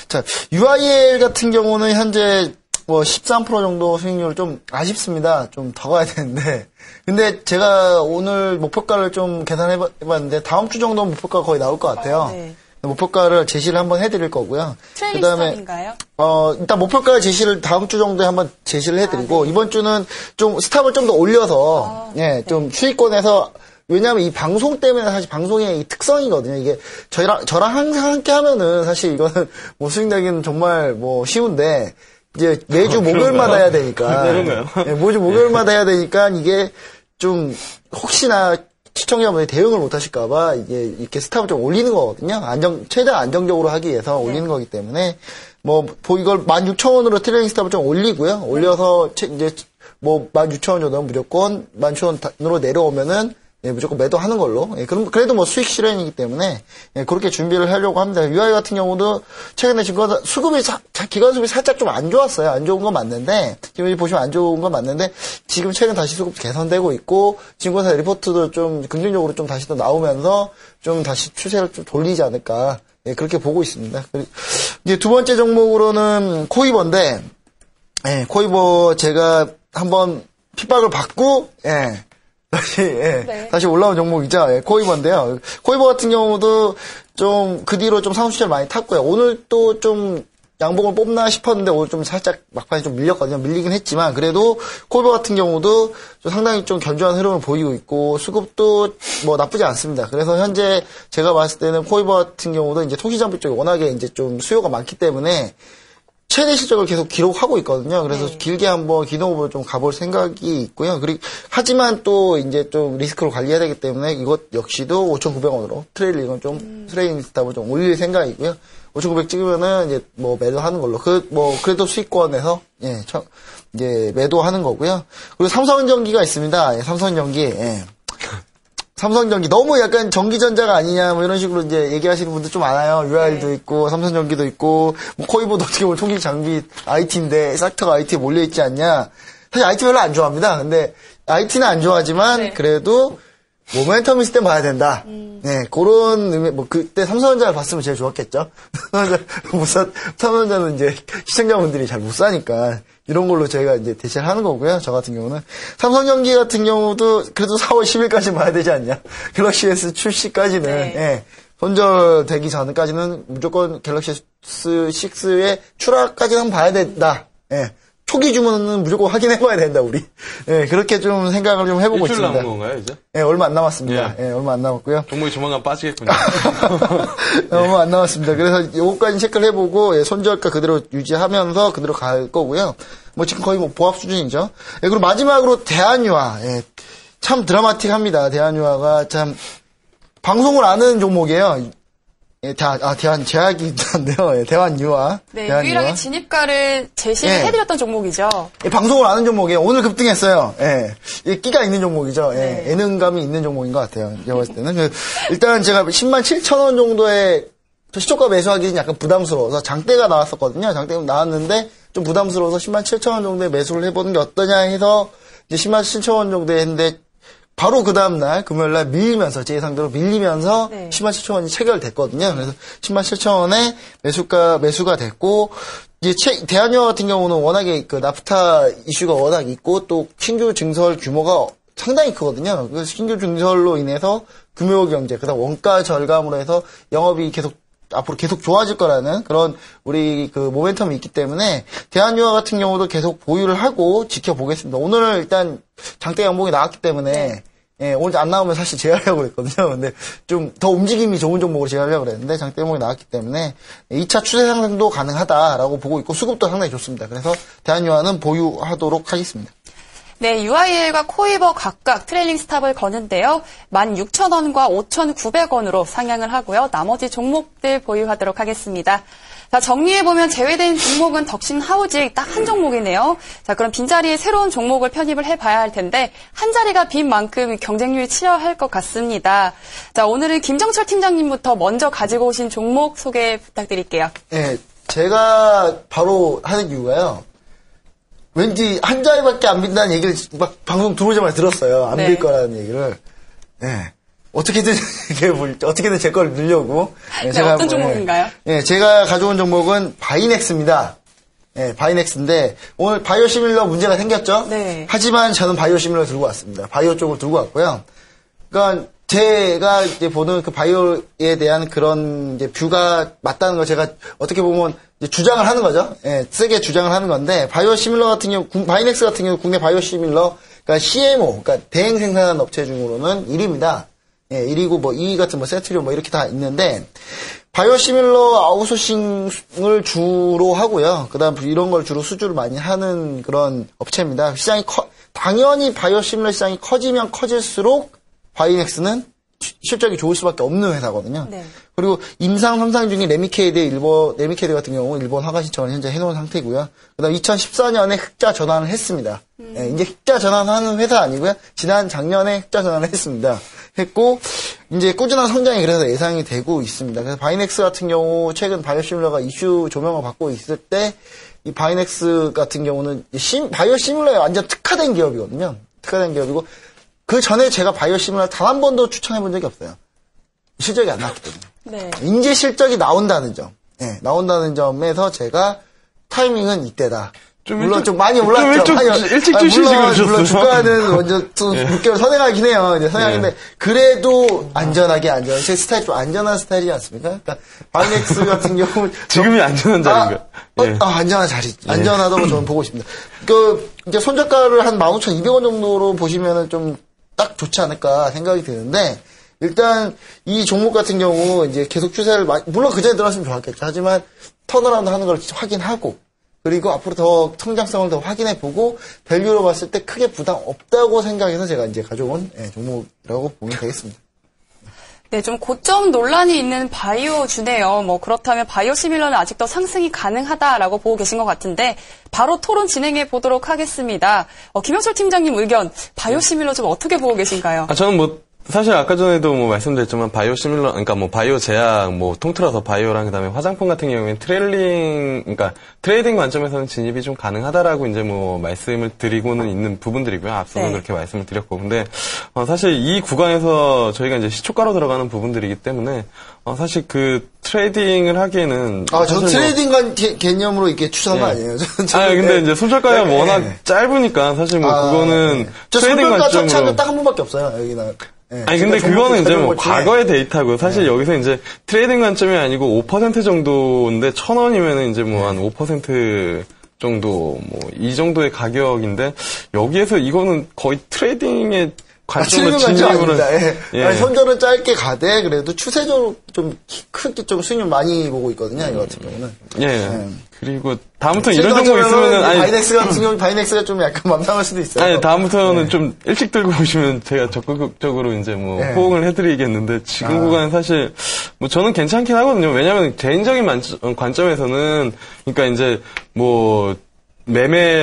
자, UIL 같은 경우는 현재 13% 정도 수익률 좀 아쉽습니다. 좀 더 가야 되는데. 근데 제가 오늘 목표가를 좀 계산해봤는데, 다음 주 정도 목표가 거의 나올 것 같아요. 네. 목표가를 제시를 한번 해드릴 거고요. 트레일링스탑인가요? 일단 목표가 제시를 다음 주 정도에 한번 제시를 해드리고, 이번 주는 좀 스탑을 좀 더 올려서, 좀 수익권에서, 왜냐면 이 방송 때문에 사실 방송의 이 특성이거든요. 이게 저랑 항상 함께 하면은 사실 이거는 수익 내기는 정말 쉬운데, 이제 매주 목요일마다 해야 되니까. 매주 목요일마다 해야 되니까 이게 좀 혹시나 시청자분들이 대응을 못 하실까봐 이게 이렇게 스탑을 좀 올리는 거거든요. 최대한 안정적으로 하기 위해서 올리는 거기 때문에 이걸 16,000원으로 트레이딩 스탑을 좀 올리고요. 올려서 이제 16,000원 정도는 무조건 17,000원으로 내려오면은 무조건 매도하는 걸로. 그래도 수익 실현이기 때문에 그렇게 준비를 하려고 합니다. UI 같은 경우도 최근에 수급이 기관 수급이 살짝 좀 안 좋았어요. 안 좋은 건 맞는데, 지금 보시면 안 좋은 건 맞는데, 지금 최근 다시 수급 개선되고 있고, 증권사 리포트도 좀 긍정적으로 좀 다시 또 나오면서 좀 다시 추세를 좀 돌리지 않을까, 그렇게 보고 있습니다. 이제 두 번째 종목으로는 코이버인데, 코이버 제가 한번 핍박을 받고, 다시 올라온 종목이죠. 코이버인데요. 코이버 같은 경우도 좀 그 뒤로 좀 상승세를 많이 탔고요. 오늘 또 좀 양봉을 뽑나 싶었는데 오늘 좀 살짝 막판에 좀 밀렸거든요. 밀리긴 했지만 그래도 코이버 같은 경우도 좀 상당히 좀 견조한 흐름을 보이고 있고 수급도 나쁘지 않습니다. 그래서 현재 제가 봤을 때는 코이버 같은 경우도 이제 통신장비 쪽에 워낙에 이제 좀 수요가 많기 때문에 최대 실적을 계속 기록하고 있거든요. 그래서 길게 한번 기동업으로 좀 가볼 생각이 있고요. 하지만 또 이제 좀 리스크로 관리해야 되기 때문에 이것 역시도 5,900원으로 트레일링은 트레이딩 스탑을 좀 올릴 생각이고요. 5,900 찍으면은 이제 뭐 매도하는 걸로. 그래도 수익권에서, 이제 매도하는 거고요. 그리고 삼성전기가 있습니다. 삼성전기, 삼성전기 너무 약간 전기전자가 아니냐 뭐 이런 식으로 이제 얘기하시는 분들 좀 많아요. UR도 있고 삼성전기도 있고 뭐 코이보도 어떻게 보면 총기 장비 IT인데 싹터가 IT에 몰려 있지 않냐. 사실 IT 별로 안 좋아합니다. 근데 IT는 안 좋아하지만 그래도 모멘텀 있을 때 봐야 된다. 그런 의미, 그때 삼성전자를 봤으면 제일 좋았겠죠. 삼성전자는 이제 시청자분들이 잘 못 사니까 이런 걸로 저희가 이제 대체를 하는 거고요. 저 같은 경우는. 삼성전기 같은 경우도 그래도 4월 10일까지 봐야 되지 않냐. 갤럭시 S 출시까지는, 손절되기 전까지는 무조건 갤럭시 S6의 출하까지는 한번 봐야 된다. 초기 주문은 무조건 확인해봐야 된다, 우리. 그렇게 좀 생각을 좀 해보고 일주일 있습니다. 남은 건가요, 이제? 얼마 안 남았습니다. 얼마 안 남았고요. 종목이 조만간 빠지겠군요. 얼마 안 남았습니다. 그래서 요거까지 체크를 해보고, 손절가 그대로 유지하면서 그대로 갈 거고요. 지금 거의 보합 수준이죠. 그리고 마지막으로 대한유화. 참 드라마틱합니다. 대한유화가 참, 방송을 아는 종목이에요. 제약이 있던데요. 대한유화. 네, 대한유화. 유일하게 진입가를 제시를 해드렸던 종목이죠. 방송을 아는 종목이에요. 오늘 급등했어요. 끼가 있는 종목이죠. 예능감이 있는 종목인 것 같아요. 제가 봤을 때는. 일단 제가 10만 7천 원 정도의 시초가 매수하기는 약간 부담스러워서 장대가 나왔었거든요. 장대가 나왔는데 좀 부담스러워서 10만 7천 원 정도에 매수를 해보는 게 어떠냐 해서 이제 10만 7천 원 정도에 했는데 바로 그 다음날 금요일날 밀리면서 제 예상대로 밀리면서 10만 7천 원이 체결됐거든요. 그래서 10만 7천 원에 매수가 됐고 이제 대한유화 같은 경우는 워낙에 그 나프타 이슈가 워낙 있고 또 신규 증설 규모가 상당히 크거든요. 그 신규 증설로 인해서 금요 경제 그다음 원가 절감으로 해서 영업이 앞으로 계속 좋아질 거라는 그런 우리 그 모멘텀이 있기 때문에 대한유화 같은 경우도 계속 보유를 하고 지켜보겠습니다. 오늘 일단 장대 양봉이 나왔기 때문에 오늘 안 나오면 사실 제외하려고 그랬거든요. 근데 좀 더 움직임이 좋은 종목으로 제외하려고 그랬는데 장대 양봉이 나왔기 때문에 2차 추세 상승도 가능하다라고 보고 있고 수급도 상당히 좋습니다. 그래서 대한유화는 보유하도록 하겠습니다. 네, UIL과 코이버 각각 트레일링 스탑을 거는데요. 16,000원과 5,900원으로 상향을 하고요. 나머지 종목들 보유하도록 하겠습니다. 자, 정리해보면 제외된 종목은 덕신 하우징 딱 한 종목이네요. 자, 그럼 빈자리에 새로운 종목을 편입을 해봐야 할 텐데 한 자리가 빈 만큼 경쟁률이 치열할 것 같습니다. 자, 오늘은 김정철 팀장님부터 먼저 가지고 오신 종목 소개 부탁드릴게요. 네, 제가 바로 하는 이유가요. 왠지 한 자리밖에 안 빈다는 얘기를 막 방송 들어오자마자 들었어요. 안 빌 거라는 얘기를. 어떻게든 제 걸 늘려고. 제가 어떤 종목인가요? 제가 가져온 종목은 바이넥스입니다. 바이넥스인데 오늘 바이오 시밀러 문제가 생겼죠? 네. 하지만 저는 바이오 시밀러 들고 왔습니다. 바이오 쪽을 들고 왔고요. 그러니까 제가 이제 보는 그 바이오에 대한 그런 이제 뷰가 맞다는 걸 제가 어떻게 보면 이제 주장을 하는 거죠. 세게 주장을 하는 건데 바이오 시밀러 같은 경우 바이넥스 같은 경우 국내 바이오 시밀러 그러니까 CMO 그러니까 대행 생산하는 업체 중으로는 1위입니다. 1위고 뭐 2위 같은 뭐 세트리오 뭐 이렇게 다 있는데 바이오 시밀러 아웃소싱을 주로 하고요. 그다음 이런 걸 주로 수주를 많이 하는 그런 업체입니다. 시장이 당연히 바이오 시밀러 시장이 커지면 커질수록 바이넥스는 실적이 좋을 수밖에 없는 회사거든요. 네. 그리고 임상 3상 중에 레미케이드 같은 경우 일본 허가 신청을 현재 해놓은 상태고요. 그다음 2014년에 흑자 전환을 했습니다. 이제 흑자 전환하는 회사 아니고요. 작년에 흑자 전환을 했고 이제 꾸준한 성장이 그래서 예상이 되고 있습니다. 그래서 바이넥스 같은 경우 최근 바이오시밀러가 이슈 조명을 받고 있을 때 이 바이넥스 같은 경우는 바이오시밀러에 완전 특화된 기업이거든요. 특화된 기업이고 그 전에 제가 바이오시밀러 단 한 번도 추천해 본 적이 없어요. 실적이 안 나왔기 때문에. 네. 이제 실적이 나온다는 점. 나온다는 점에서 제가 타이밍은 이때다. 물론 좀 많이 올랐죠. 일찍 주시시고 물론 주가는 먼저 6개월 선행하긴 해요. 이제 선행하는데 그래도 안전하게 제 스타일 좀 안전한 스타일이지 않습니까? 그러니까 바이넥스 같은 경우 지금이 안전한 자리인가? 안전한 자리. 안전하다고 저는 보고 있습니다. 이제 손저가를 한 15,200원 정도로 보시면은 좀 딱 좋지 않을까 생각이 드는데 일단 이 종목 같은 경우 이제 계속 추세를 물론 그 전에 들어갔으면 좋았겠죠. 하지만 턴어라운드 하는 걸 확인하고 그리고 앞으로 더 성장성을 더 확인해보고 밸류로 봤을 때 크게 부담 없다고 생각해서 제가 이제 가져온 종목이라고 보면 되겠습니다. 네, 좀 고점 논란이 있는 바이오주네요. 뭐 그렇다면 바이오시밀러는 아직도 상승이 가능하다라고 보고 계신 것 같은데 바로 토론 진행해 보도록 하겠습니다. 김영철 팀장님 의견, 바이오시밀러 좀 어떻게 보고 계신가요? 저는 뭐 사실 아까 전에도 뭐 말씀드렸지만 바이오시밀러, 그러니까 뭐 바이오 제약, 뭐 통틀어서 바이오랑 그다음에 화장품 같은 경우에는 그러니까 트레이딩 관점에서는 진입이 좀 가능하다라고 이제 뭐 말씀을 드리고는 있는 부분들이고요. 앞서도 네. 그렇게 말씀을 드렸고, 근데 사실 이 구간에서 저희가 이제 시초가로 들어가는 부분들이기 때문에 사실 그 트레이딩을 하기에는 저 트레이딩 개념으로 이렇게 추천한 거 아니에요? 근데 이제 손절가가 워낙 짧으니까 사실 뭐 그거는 트레이딩 손절가 관점으로 차트는 딱 한 번밖에 없어요. 여기는. 아니 근데 그거는 이제 뭐 과거의 데이터고 사실 여기서 이제 트레이딩 관점이 아니고 5% 정도인데 1,000원이면은 이제 뭐 한 5% 정도 뭐 이 정도의 가격인데 여기에서 이거는 거의 트레이딩의 관점으로 진입을 예. 손절은 짧게 가되 그래도 추세적으로 좀 크게 좀 수익률 많이 보고 있거든요. 이거 같은 경우는. 예. 그리고 다음부터 이런 종목 있으면은 바이넥스 같은 경우 바이넥스가 좀 약간 맘상할 수도 있어요. 아니 다음부터는 좀 일찍 들고 오시면 제가 적극적으로 이제 뭐 호응을 해드리겠는데 지금 구간은 사실 뭐 저는 괜찮긴 하거든요. 왜냐하면 개인적인 관점에서는 그러니까 이제 뭐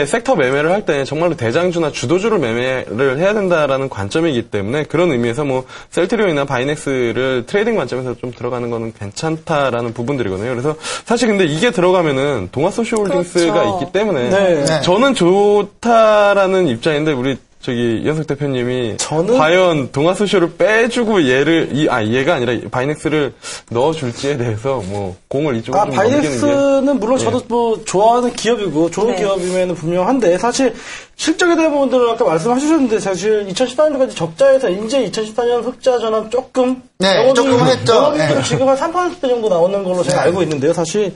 섹터 매매를 할 때 정말로 대장주나 주도주를 매매를 해야 된다라는 관점이기 때문에 그런 의미에서 뭐 셀트리온이나 바이넥스를 트레이딩 관점에서 좀 들어가는 거는 괜찮다라는 부분들이거든요. 그래서 사실 근데 이게 들어가면은 동아소시홀딩스가 그렇죠. 있기 때문에 네. 저는 좋다라는 입장인데 우리 이현석 대표님이 과연 동아소시를 빼주고 얘가 아니라 바이넥스를 넣어줄지에 대해서 뭐 공을 이쪽으로 좀 바이넥스는 물론 저도 뭐 좋아하는 기업이고 좋은 기업이면 분명한데 사실 실적에 대한 부분들은 아까 말씀하셨는데 사실 2014년까지 적자에서 이제 2014년 흑자 전환 조금 조금 했죠. 지금 한 3% 정도 나오는 걸로 제가 알고 있는데요. 사실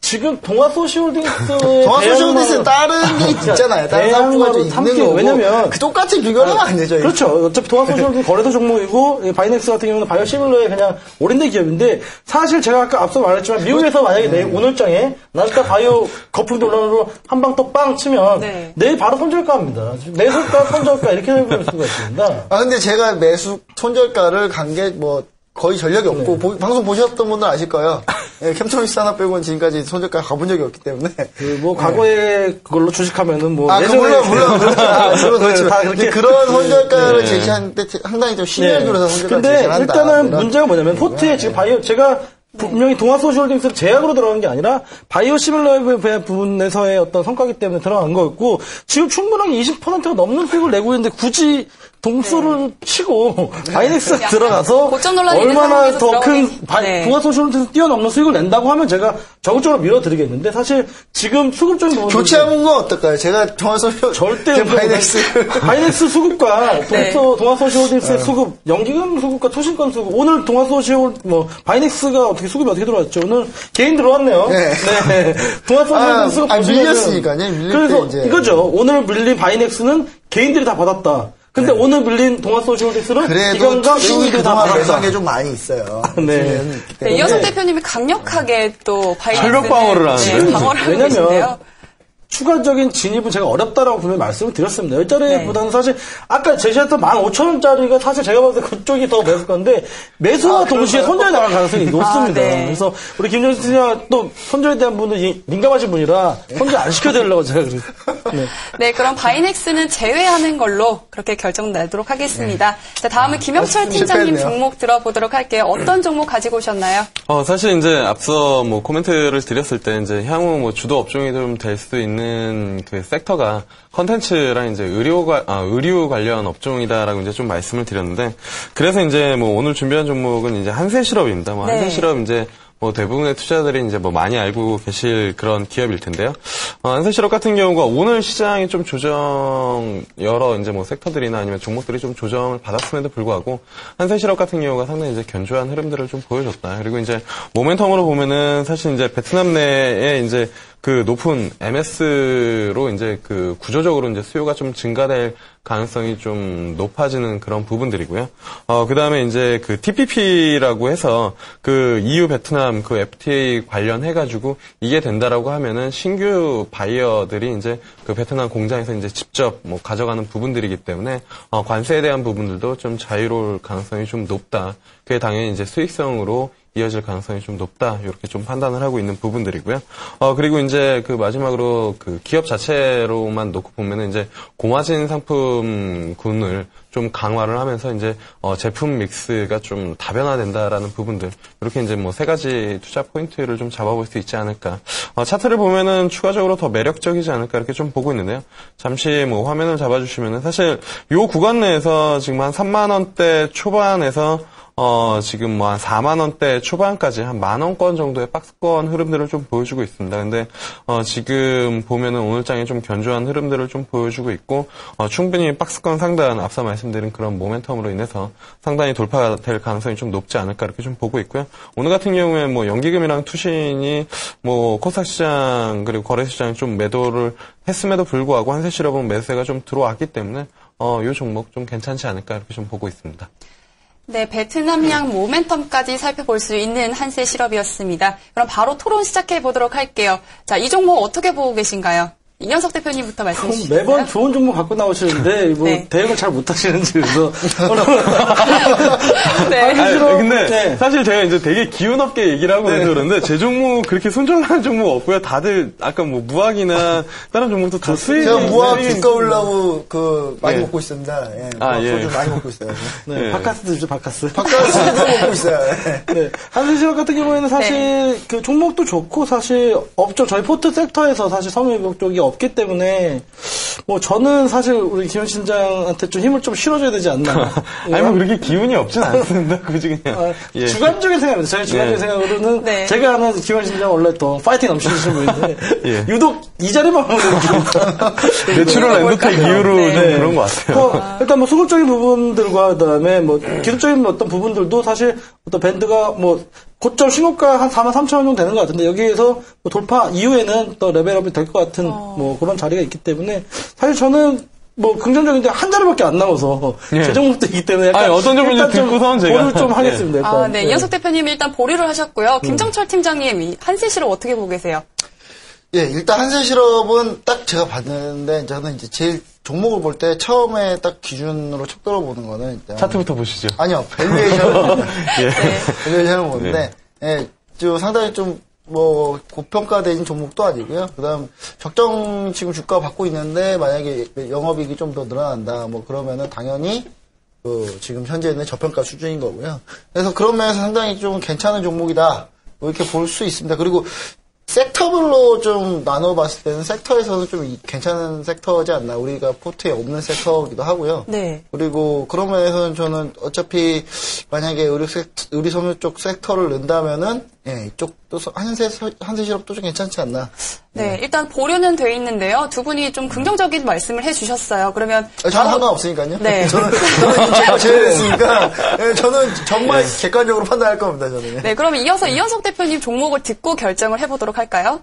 지금 동아소시홀딩스는 다른 게 있잖아요. 다른 상품가 좀 있는 거고. 왜냐면 똑같이 비교를 하면 안 되죠. 그렇죠. 어차피 동아소시홀딩스 거래소 종목이고 바이넥스 같은 경우는 바이오시밀러의 그냥 오랜 기업인데 사실 제가 아까 앞서 말했지만 미국에서 만약에 오늘장에 나스닥 바이오 거품 논란으로 한 방 또 빵 치면 내일 바로 손절가입니다. 매수가 손절가 이렇게 해볼 수가 있습니다. 근데 제가 매수 손절가를 간 게 뭐 거의 전력이 없고 방송 보셨던 분들 아실 거예요. 캠토니스 하나 빼고는 지금까지 손절가 가본 적이 없기 때문에 과거에 그걸로 주식하면은 뭐 물론 그렇지만 그런 손절가를 제시한 때 상당히 좀 신뢰를 들어서 손절가를 제시한다. 근데 일단은 문제가 뭐냐면 포트에 지금 바이오 제가 분명히 동아소시홀딩스를 제약으로 들어간 게 아니라 바이오시밀러의 부분에서의 어떤 성과기 때문에 들어간 거였고 지금 충분하게 20%가 넘는 수익을 내고 있는데 굳이 동수를 치고 바이넥스에 들어가서 얼마나 더 큰 동아소시홀딩스 뛰어넘는 수익을 낸다고 하면 제가 적극적으로 밀어드리겠는데 사실 지금 수급적인 부분 교체하는 건 어떨까요? 제가 절대 바이넥스 수급과 동아소시홀딩스의 수급 연기금 수급과 투신권 수급 오늘 바이넥스가 어떻게 수급이 어떻게 들어왔죠? 오늘 개인 들어왔네요. 동아소시홀딩스 수급 밀렸으니까요. 그래서 이거죠. 오늘 밀린 바이넥스는 개인들이 다 받았다. 근데 오늘 밀린 동아소시홀딩스는 그래도 투신이 그동안 매수한 게 좀 많이 있어요. 이현석 대표님이 강력하게 또 바이넥스 철벽 방어를 하는데 방어를 하고 계신데요. 추가적인 진입은 제가 어렵다라고 분명히 말씀을 드렸습니다. 10자리보다는 사실 아까 제시했던 15,000원짜리가 사실 제가 봤을 때 그쪽이 더 매수일 건데 매수와 동시에 손절이 나갈 가능성이 높습니다. 그래서 우리 김정수 씨가 또 손절에 대한 분은 민감하신 분이라 손절 안 시켜드리려고 제가 그랬어요. 그럼 바이넥스는 제외하는 걸로 그렇게 결정 내도록 하겠습니다. 자, 다음은 김영철 팀장님 종목 들어보도록 할게요. 어떤 종목 가지고 오셨나요? 사실 이제 앞서 뭐 코멘트를 드렸을 때 이제 향후 뭐 주도 업종이 좀 될 수도 있는 그 섹터가 컨텐츠랑 이제 의류 관련 업종이다라고 이제 좀 말씀을 드렸는데 그래서 이제 뭐 오늘 준비한 종목은 이제 한세실업입니다. 한세실업 이제 뭐 대부분의 투자자들이 이제 뭐 많이 알고 계실 그런 기업일 텐데요. 한세실업 같은 경우가 오늘 시장이 좀 여러 이제 뭐 섹터들이나 아니면 종목들이 좀 조정을 받았음에도 불구하고 한세실업 같은 경우가 상당히 이제 견조한 흐름들을 좀 보여줬다. 그리고 이제 모멘텀으로 보면은 사실 이제 베트남 내에 이제 그 높은 MS로 이제 그 구조적으로 이제 수요가 좀 증가될 가능성이 좀 높아지는 그런 부분들이고요. 그 다음에 이제 그 TPP라고 해서 그 EU 베트남 그 FTA 관련해가지고 이게 된다라고 하면은 신규 바이어들이 이제 그 베트남 공장에서 이제 직접 뭐 가져가는 부분들이기 때문에 관세에 대한 부분들도 좀 자유로울 가능성이 좀 높다. 그게 당연히 이제 수익성으로 이어질 가능성이 좀 높다. 이렇게 좀 판단을 하고 있는 부분들이고요. 그리고 이제 그 마지막으로 그 기업 자체로만 놓고 보면은 이제 고마진 상품군을 좀 강화를 하면서 이제 제품 믹스가 좀 다변화된다라는 부분들. 이렇게 이제 뭐 세 가지 투자 포인트를 좀 잡아볼 수 있지 않을까. 차트를 보면은 추가적으로 더 매력적이지 않을까 이렇게 좀 보고 있는데요. 잠시 뭐 화면을 잡아주시면은 사실 요 구간 내에서 지금 한 3만 원대 초반에서 지금 뭐 한 4만 원대 초반까지 한 10,000원권 정도의 박스권 흐름들을 좀 보여주고 있습니다. 근데 지금 보면은 오늘 장에 좀 견조한 흐름들을 좀 보여주고 있고 충분히 박스권 상단 앞서 말씀드린 그런 모멘텀으로 인해서 상당히 돌파가 될 가능성이 좀 높지 않을까 이렇게 좀 보고 있고요. 오늘 같은 경우에 뭐 연기금이랑 투신이 뭐 코스닥 시장 그리고 거래 시장 좀 매도를 했음에도 불구하고 한세실업은 매수세가 좀 들어왔기 때문에 이 종목 좀 괜찮지 않을까 이렇게 좀 보고 있습니다. 네, 베트남양 모멘텀까지 살펴볼 수 있는 한세실업이었습니다. 그럼 바로 토론 시작해 보도록 할게요. 자, 이 종목 어떻게 보고 계신가요? 이현석 대표님부터 말씀해 주시죠. 매번 좋은 종목 갖고 나오시는데 뭐 네. 대응을 잘 못하시는지 그래서 네. 근데 네. 사실 제가 이제 되게 기운 없게 얘기를 하고 있어서 그런데 제 종목 그렇게 손절하는 종목 없고요. 다들 아까 뭐 무학이나 다른 종목도 다 수익이 제가 무학 두꺼우려고 많이 예. 먹고 있습니다. 예, 예. 소주 많이 먹고 있어요. 네, 네. 바카스 드시죠, 바카스. 바깥에서 먹고 있어요. 예. 네. 한세실업 같은 경우에는 사실 그 종목도 좋고 사실 업종 저희 포트 섹터에서 사실 섬유유복 쪽이 없기 때문에 뭐 저는 사실 우리 김현 실장한테 좀 힘을 좀 실어줘야 되지 않나. 아니 뭐 그렇게 기운이 없진 않습니다. 굳이 그냥 예. 주관적인 생각입니다. 저희 주관적인 예. 생각으로는 네. 제가 아는 김현 실장 원래 또 파이팅 넘치시는 분인데 예. 유독 이 자리만 오는 내추럴 엔더텍 이후로 네. 좀 그런 것 같아요. 일단 뭐 수급적인 부분들과 그다음에 뭐 기술적인 어떤 부분들도 사실 어떤 밴드가 뭐 고점 신고가 한 43,000원 정도 되는 것 같은데 여기에서 뭐 돌파 이후에는 또 레벨업이 될 것 같은 뭐 그런 자리가 있기 때문에 사실 저는 뭐 긍정적인데 한 자리밖에 안 남아서 예. 제 종목도 있기 때문에 약간 아니, 어떤 종목인지 일단 좀 듣고선 제가. 보류를 좀 하겠습니다. 일단. 아, 네. 이현석 대표님 일단 보류를 하셨고요. 김정철 팀장님, 이 한세실업 어떻게 보고 계세요? 예, 일단 한세실업은 딱 제가 봤는데 저는 이제 제일 종목을 볼 때 처음에 딱 기준으로 척 들어보는 거는 일단 차트부터 보시죠. 아니요, 밸류에이션. 예. 밸류에이션을 보는데 예, 좀 상당히 좀 뭐 고평가된 종목도 아니고요. 그다음 적정 지금 주가 받고 있는데 만약에 영업이익이 좀 더 늘어난다. 뭐 그러면은 당연히 지금 현재는 저평가 수준인 거고요. 그래서 그런 면에서 상당히 좀 괜찮은 종목이다. 뭐 이렇게 볼 수 있습니다. 그리고 섹터별로 좀 나눠봤을 때는 섹터에서는 좀 괜찮은 섹터지 않나. 우리가 포트에 없는 섹터이기도 하고요. 네. 그리고 그런 면에서는 저는 어차피 만약에 의류 섬유 쪽 섹터를 넣는다면은 예, 이쪽도 한세실업도 좀 괜찮지 않나. 네, 일단 보류는 돼 있는데요. 두 분이 좀 긍정적인 말씀을 해주셨어요. 그러면 저는 바로- 상관없으니까요. 네. 저는 제가 제외됐으니까 예, 저는 정말 객관적으로 판단할 겁니다. 저는. 네, 그럼 이어서 이현석 대표님 종목을 듣고 결정을 해보도록 할까요?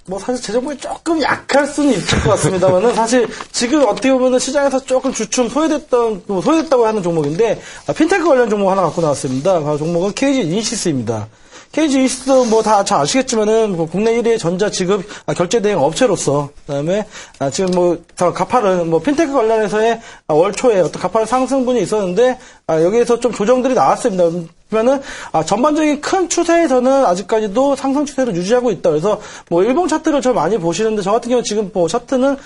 뭐 사실 제 종목이 조금 약할 수는 있을 것 같습니다만은 사실 지금 어떻게 보면은 시장에서 조금 주춤 소외됐다고 하는 종목인데 핀테크 관련 종목 하나 갖고 나왔습니다. 바로 종목은 KG 이니시스입니다. KG 이니시스도 뭐 다 잘 아시겠지만은 뭐 국내 1위의 전자 지급 결제 대행 업체로서 그다음에 지금 뭐 가파른 뭐 핀테크 관련해서의 월 초에 어떤 가파른 상승분이 있었는데 여기에서 좀 조정들이 나왔습니다. 그러면은 전반적인 큰 추세에서는 아직까지도 상승 추세를 유지하고 있다. 그래서 뭐 일봉 차트를 저 많이 보시는데 저 같은 경우 지금 뭐 차트는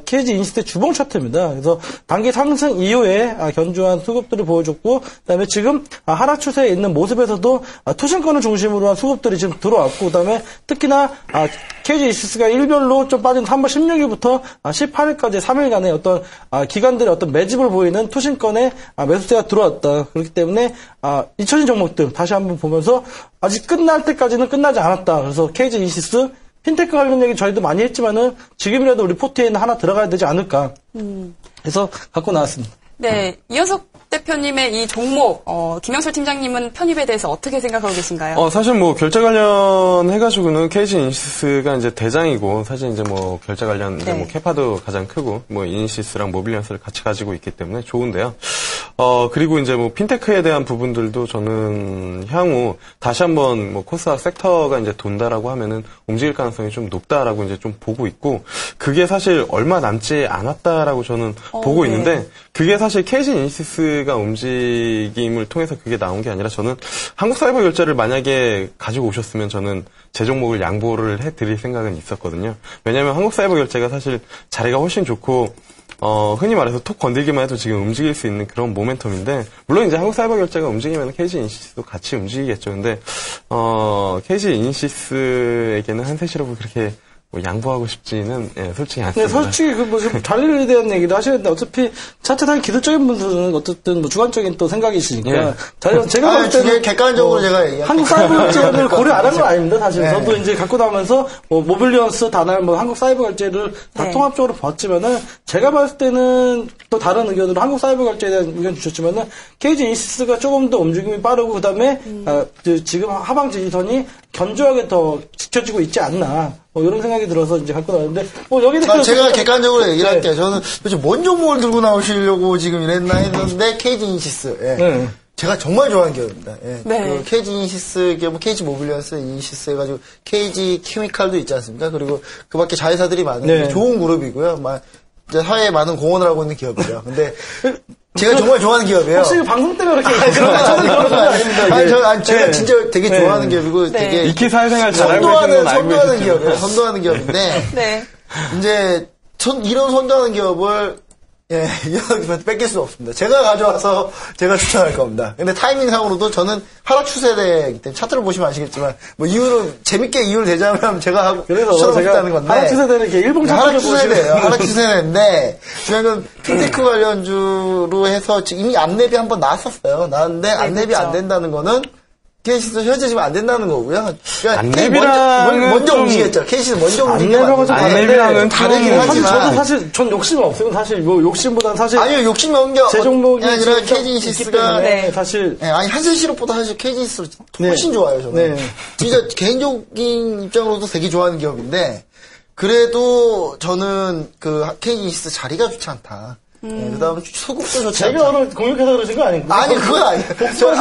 KG 인시스의 주봉 차트입니다. 그래서 단기 상승 이후에 견조한 수급들을 보여줬고, 그다음에 지금 하락 추세에 있는 모습에서도 투신권을 중심으로 한 수급들이 지금 들어왔고, 그다음에 특히나 KG 인시스가 일별로 좀 빠진 3월 16일부터 18일까지 3일간의 어떤 기관들의 어떤 매집을 보이는 투신권의 매수세가 들어왔다. 그렇기 때문에 잊혀진 종목들 다시 한번 보면서 아직 끝날 때까지는 끝나지 않았다. 그래서 KG 이니시스 핀테크 관련 얘기 저희도 많이 했지만은 지금이라도 우리 포트에는 하나 들어가야 되지 않을까. 해서 갖고 나왔습니다. 네, 이현석 대표님의 이 종목, 김영철 팀장님은 편입에 대해서 어떻게 생각하고 계신가요? 사실 뭐 결제 관련해가지고는 KG 이니시스가 이제 대장이고, 사실 이제 뭐 결제 관련 이제 네. 뭐 캐파도 가장 크고, 뭐 이니시스랑 모빌리언스를 같이 가지고 있기 때문에 좋은데요. 그리고 이제 뭐 핀테크에 대한 부분들도 저는 향후 다시 한번 뭐 코스닥 섹터가 이제 돈다라고 하면은 움직일 가능성이 좀 높다라고 이제 좀 보고 있고, 그게 사실 얼마 남지 않았다라고 저는 보고 네. 있는데, 그게 사실 KG 이니시스가 움직임을 통해서 그게 나온 게 아니라, 저는 한국사이버 결제를 만약에 가지고 오셨으면 저는 제 종목을 양보를 해드릴 생각은 있었거든요. 왜냐하면 한국사이버 결제가 사실 자리가 훨씬 좋고, 흔히 말해서 톡 건들기만 해도 지금 움직일 수 있는 그런 모멘텀인데, 물론 이제 한국사이버 결제가 움직이면 KG 이니시스도 같이 움직이겠죠. 근데 KG 이니시스에게는 한세 실업을 그렇게 뭐 양보하고 싶지는 솔직히 네, 않습니다. 솔직히 자리에 대한 얘기도 하시는데 어차피 차트상 기술적인 분들은 어쨌든 뭐 주관적인 또 생각이 있으니까 예. 제가 볼 때는 객관적으로 제가 얘기할게요. 한국 사이버 결제를 고려 안 한 건 아닙니다. 사실 네. 저도 이제 갖고 나오면서 뭐 모빌리언스, 다날, 뭐 한국 사이버 결제를 다 네. 통합적으로 봤지만은 제가 봤을 때는 또 다른 의견으로 한국 사이버 결제에 대한 의견 주셨지만은 KG 이니시스가 조금 더 움직임이 빠르고 그다음에 지금 하방 지지선이 견조하게 더 지켜지고 있지 않나. 뭐 이런 생각이 들어서 이제 갖고 나왔는데 여기 제가 객관적으로 얘기를 할게요. 저는 도대체 뭔 종목을 들고 나오시려고 지금 이랬나 했는데 KG 이니시스. 예. 네. 제가 정말 좋아하는 기업입니다. 예. 네. 그 KG 이니시스, 뭐 KG 모빌리언스, 이니시스 해가지고 KG 케미칼도 있지 않습니까? 그리고 그 밖에 자회사들이 많은 네. 좋은 그룹이고요. 이제 사회에 많은 공헌을 하고 있는 기업이죠. 근데 제가 정말 좋아하는 기업이에요. 혹시 방송 때문에 그렇게 저는 그런 거 아닙니다. 제가 네. 진짜 되게 네. 좋아하는 기업이고 네. 되게 익히 사회생활 잘하고 계시는 건 알고 선도하는 계시죠. 기업이에요. 선도하는 기업인데 네. 이제 이런 선도하는 기업을 이렇게 뺏길 수 없습니다. 제가 가져와서 제가 추천할 겁니다. 근데 타이밍상으로도 저는 하락 추세대이기 때문에 차트를 보시면 아시겠지만 뭐 재밌게 이유를 대자면 제가 하고 그래서 추천하겠다는 제가 건데 하락 추세대는 이렇게 일봉 하락 차트를 추세대예요. 보시면 하락 추세대인데 중요한 건 핀테크 관련주로 해서 지금 이미 앞랩이 한번 나왔었어요. 나왔는데 앞랩이 그렇죠. 안 된다는 거는 KC도 현재 지금 안 된다는 거고요. 그러니까 안랩이랑은 먼저 좀- 움직였죠. KC는 먼저 움직이면 안랩하고 좀 안랩이랑은 다르긴 좀- 사실 하지만 저도 사실 전 욕심이 없어요. 사실 뭐 욕심보다는 사실 아니요, 욕심이 없는 게 제 종목이 아니라 진짜 KG 있기 이니시스가 때문에 네. 사실 아니 한세 시럽보다 사실 KG 이니시스 훨씬 좋아요. 저는 네. 진짜 개인적인 입장으로도 되게 좋아하는 기업인데 그래도 저는 그 KG 이니시스 자리가 좋지 않다. 그다음 수급도 좋지 제가 않다. 오늘 공격해서 그러신 거 아니고 아니 그건 아니에요.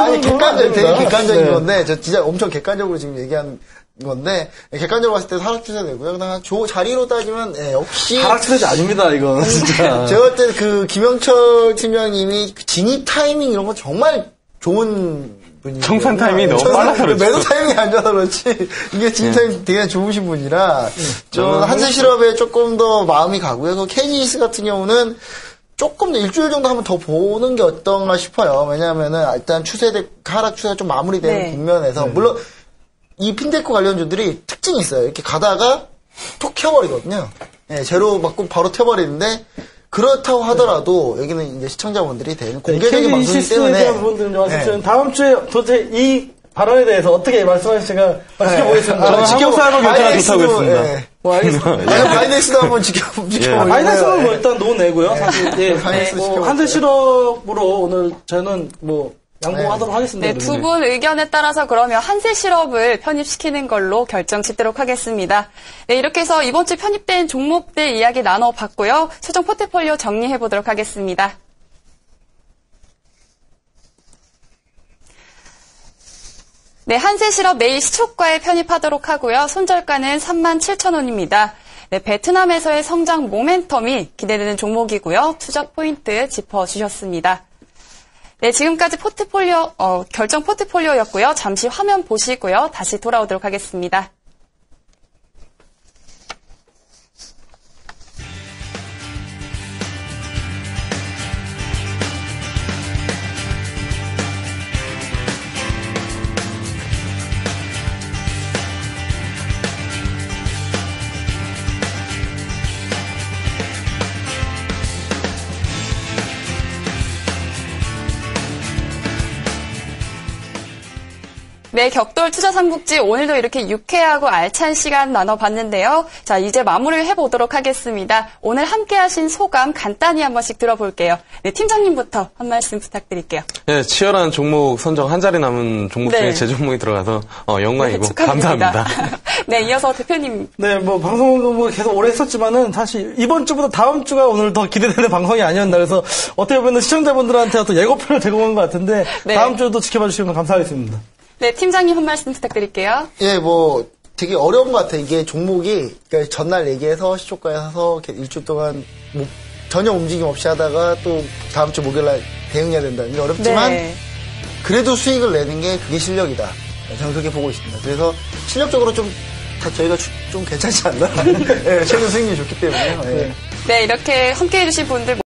아니 객관적 되게 객관적인 네. 건데 저 진짜 엄청 객관적으로 지금 얘기한 건데 객관적으로 봤을 때 하락 추세되고요. 그다음 자리로 따지면 역시 하락 추세지 아닙니다. 이건 진짜. 제가 볼 때 그 김영철 팀장님이 진입 타이밍 이런 거 정말 좋은 분이에요. 청산 타이밍이 너무 빨라서 그렇죠. 매도 타이밍이 안 좋아서 그렇지 이게 진입 타이밍 되게 좋으신 분이라 저는 한세실업에 조금 더 마음이 가고요. 그 KGS 같은 경우는 조금 더 일주일 정도 한번 더 보는 게 어떤가 싶어요. 왜냐하면은 일단 하락 추세가 좀 마무리되는 네. 국면에서 물론 이 핀테크 관련주들이 특징이 있어요. 이렇게 가다가 톡 켜버리거든요. 제로 맞고 바로 켜버리는데 그렇다고 하더라도 여기는 이제 시청자분들이 대는 공개적인 방송이기 KGC에 때문에 대한 부분들은 좀 아쉽지만 다음 주에 도대체 이 발언에 대해서 어떻게 말씀하실지가 지켜보겠습니다. 저는 한국 사이버 결제가 좋다고 했습니다. 뭐 알겠습니다. 바이넥스도 한번 지켜보고. 바이낸스는 뭐 일단 논내고요. 사실 예, 바이낸스 뭐 지켜보세요. 한세 실업으로 오늘 저는 뭐 양보하도록 하겠습니다. 네, 두 분 의견에 따라서 그러면 한세 실업을 편입시키는 걸로 결정 짓도록 하겠습니다. 네, 이렇게 해서 이번 주 편입된 종목들 이야기 나눠봤고요. 최종 포트폴리오 정리해보도록 하겠습니다. 네, 한세실업 내일 시초가에 편입하도록 하고요. 손절가는 37,000원입니다. 네, 베트남에서의 성장 모멘텀이 기대되는 종목이고요. 투자 포인트 짚어주셨습니다. 네, 지금까지 결정 포트폴리오였고요. 잠시 화면 보시고요. 다시 돌아오도록 하겠습니다. 네, 격돌 투자 삼국지 오늘도 이렇게 유쾌하고 알찬 시간 나눠봤는데요. 자, 이제 마무리를 해보도록 하겠습니다. 오늘 함께하신 소감 간단히 한 번씩 들어볼게요. 네, 팀장님부터 한 말씀 부탁드릴게요. 네, 치열한 종목 선정 한 자리 남은 종목 중에 제 종목이 들어가서 영광이고 네, 감사합니다. 네, 이어서 대표님. 네, 뭐 방송도 뭐 계속 오래 했었지만은 사실 이번 주보다 다음 주가 오늘 더 기대되는 방송이 아니었나. 그래서 어떻게 보면 시청자분들한테 어떤 예고편을 제공한 것 같은데 네. 다음 주도 지켜봐 주시면 감사하겠습니다. 네, 팀장님 한 말씀 부탁드릴게요. 예, 뭐 되게 어려운 것 같아요. 이게 종목이 그러니까 전날 얘기해서 시초가에 사서 이렇게 일주 동안 뭐 전혀 움직임 없이 하다가 또 다음 주 목요일 날 대응해야 된다는 게 어렵지만 네. 그래도 수익을 내는 게 그게 실력이다. 저는 그렇게 보고 있습니다. 그래서 실력적으로 좀 다 저희가 좀 괜찮지 않나? 네, 최근 수익률이 좋기 때문에요. 네. 네, 이렇게 함께해 주신 분들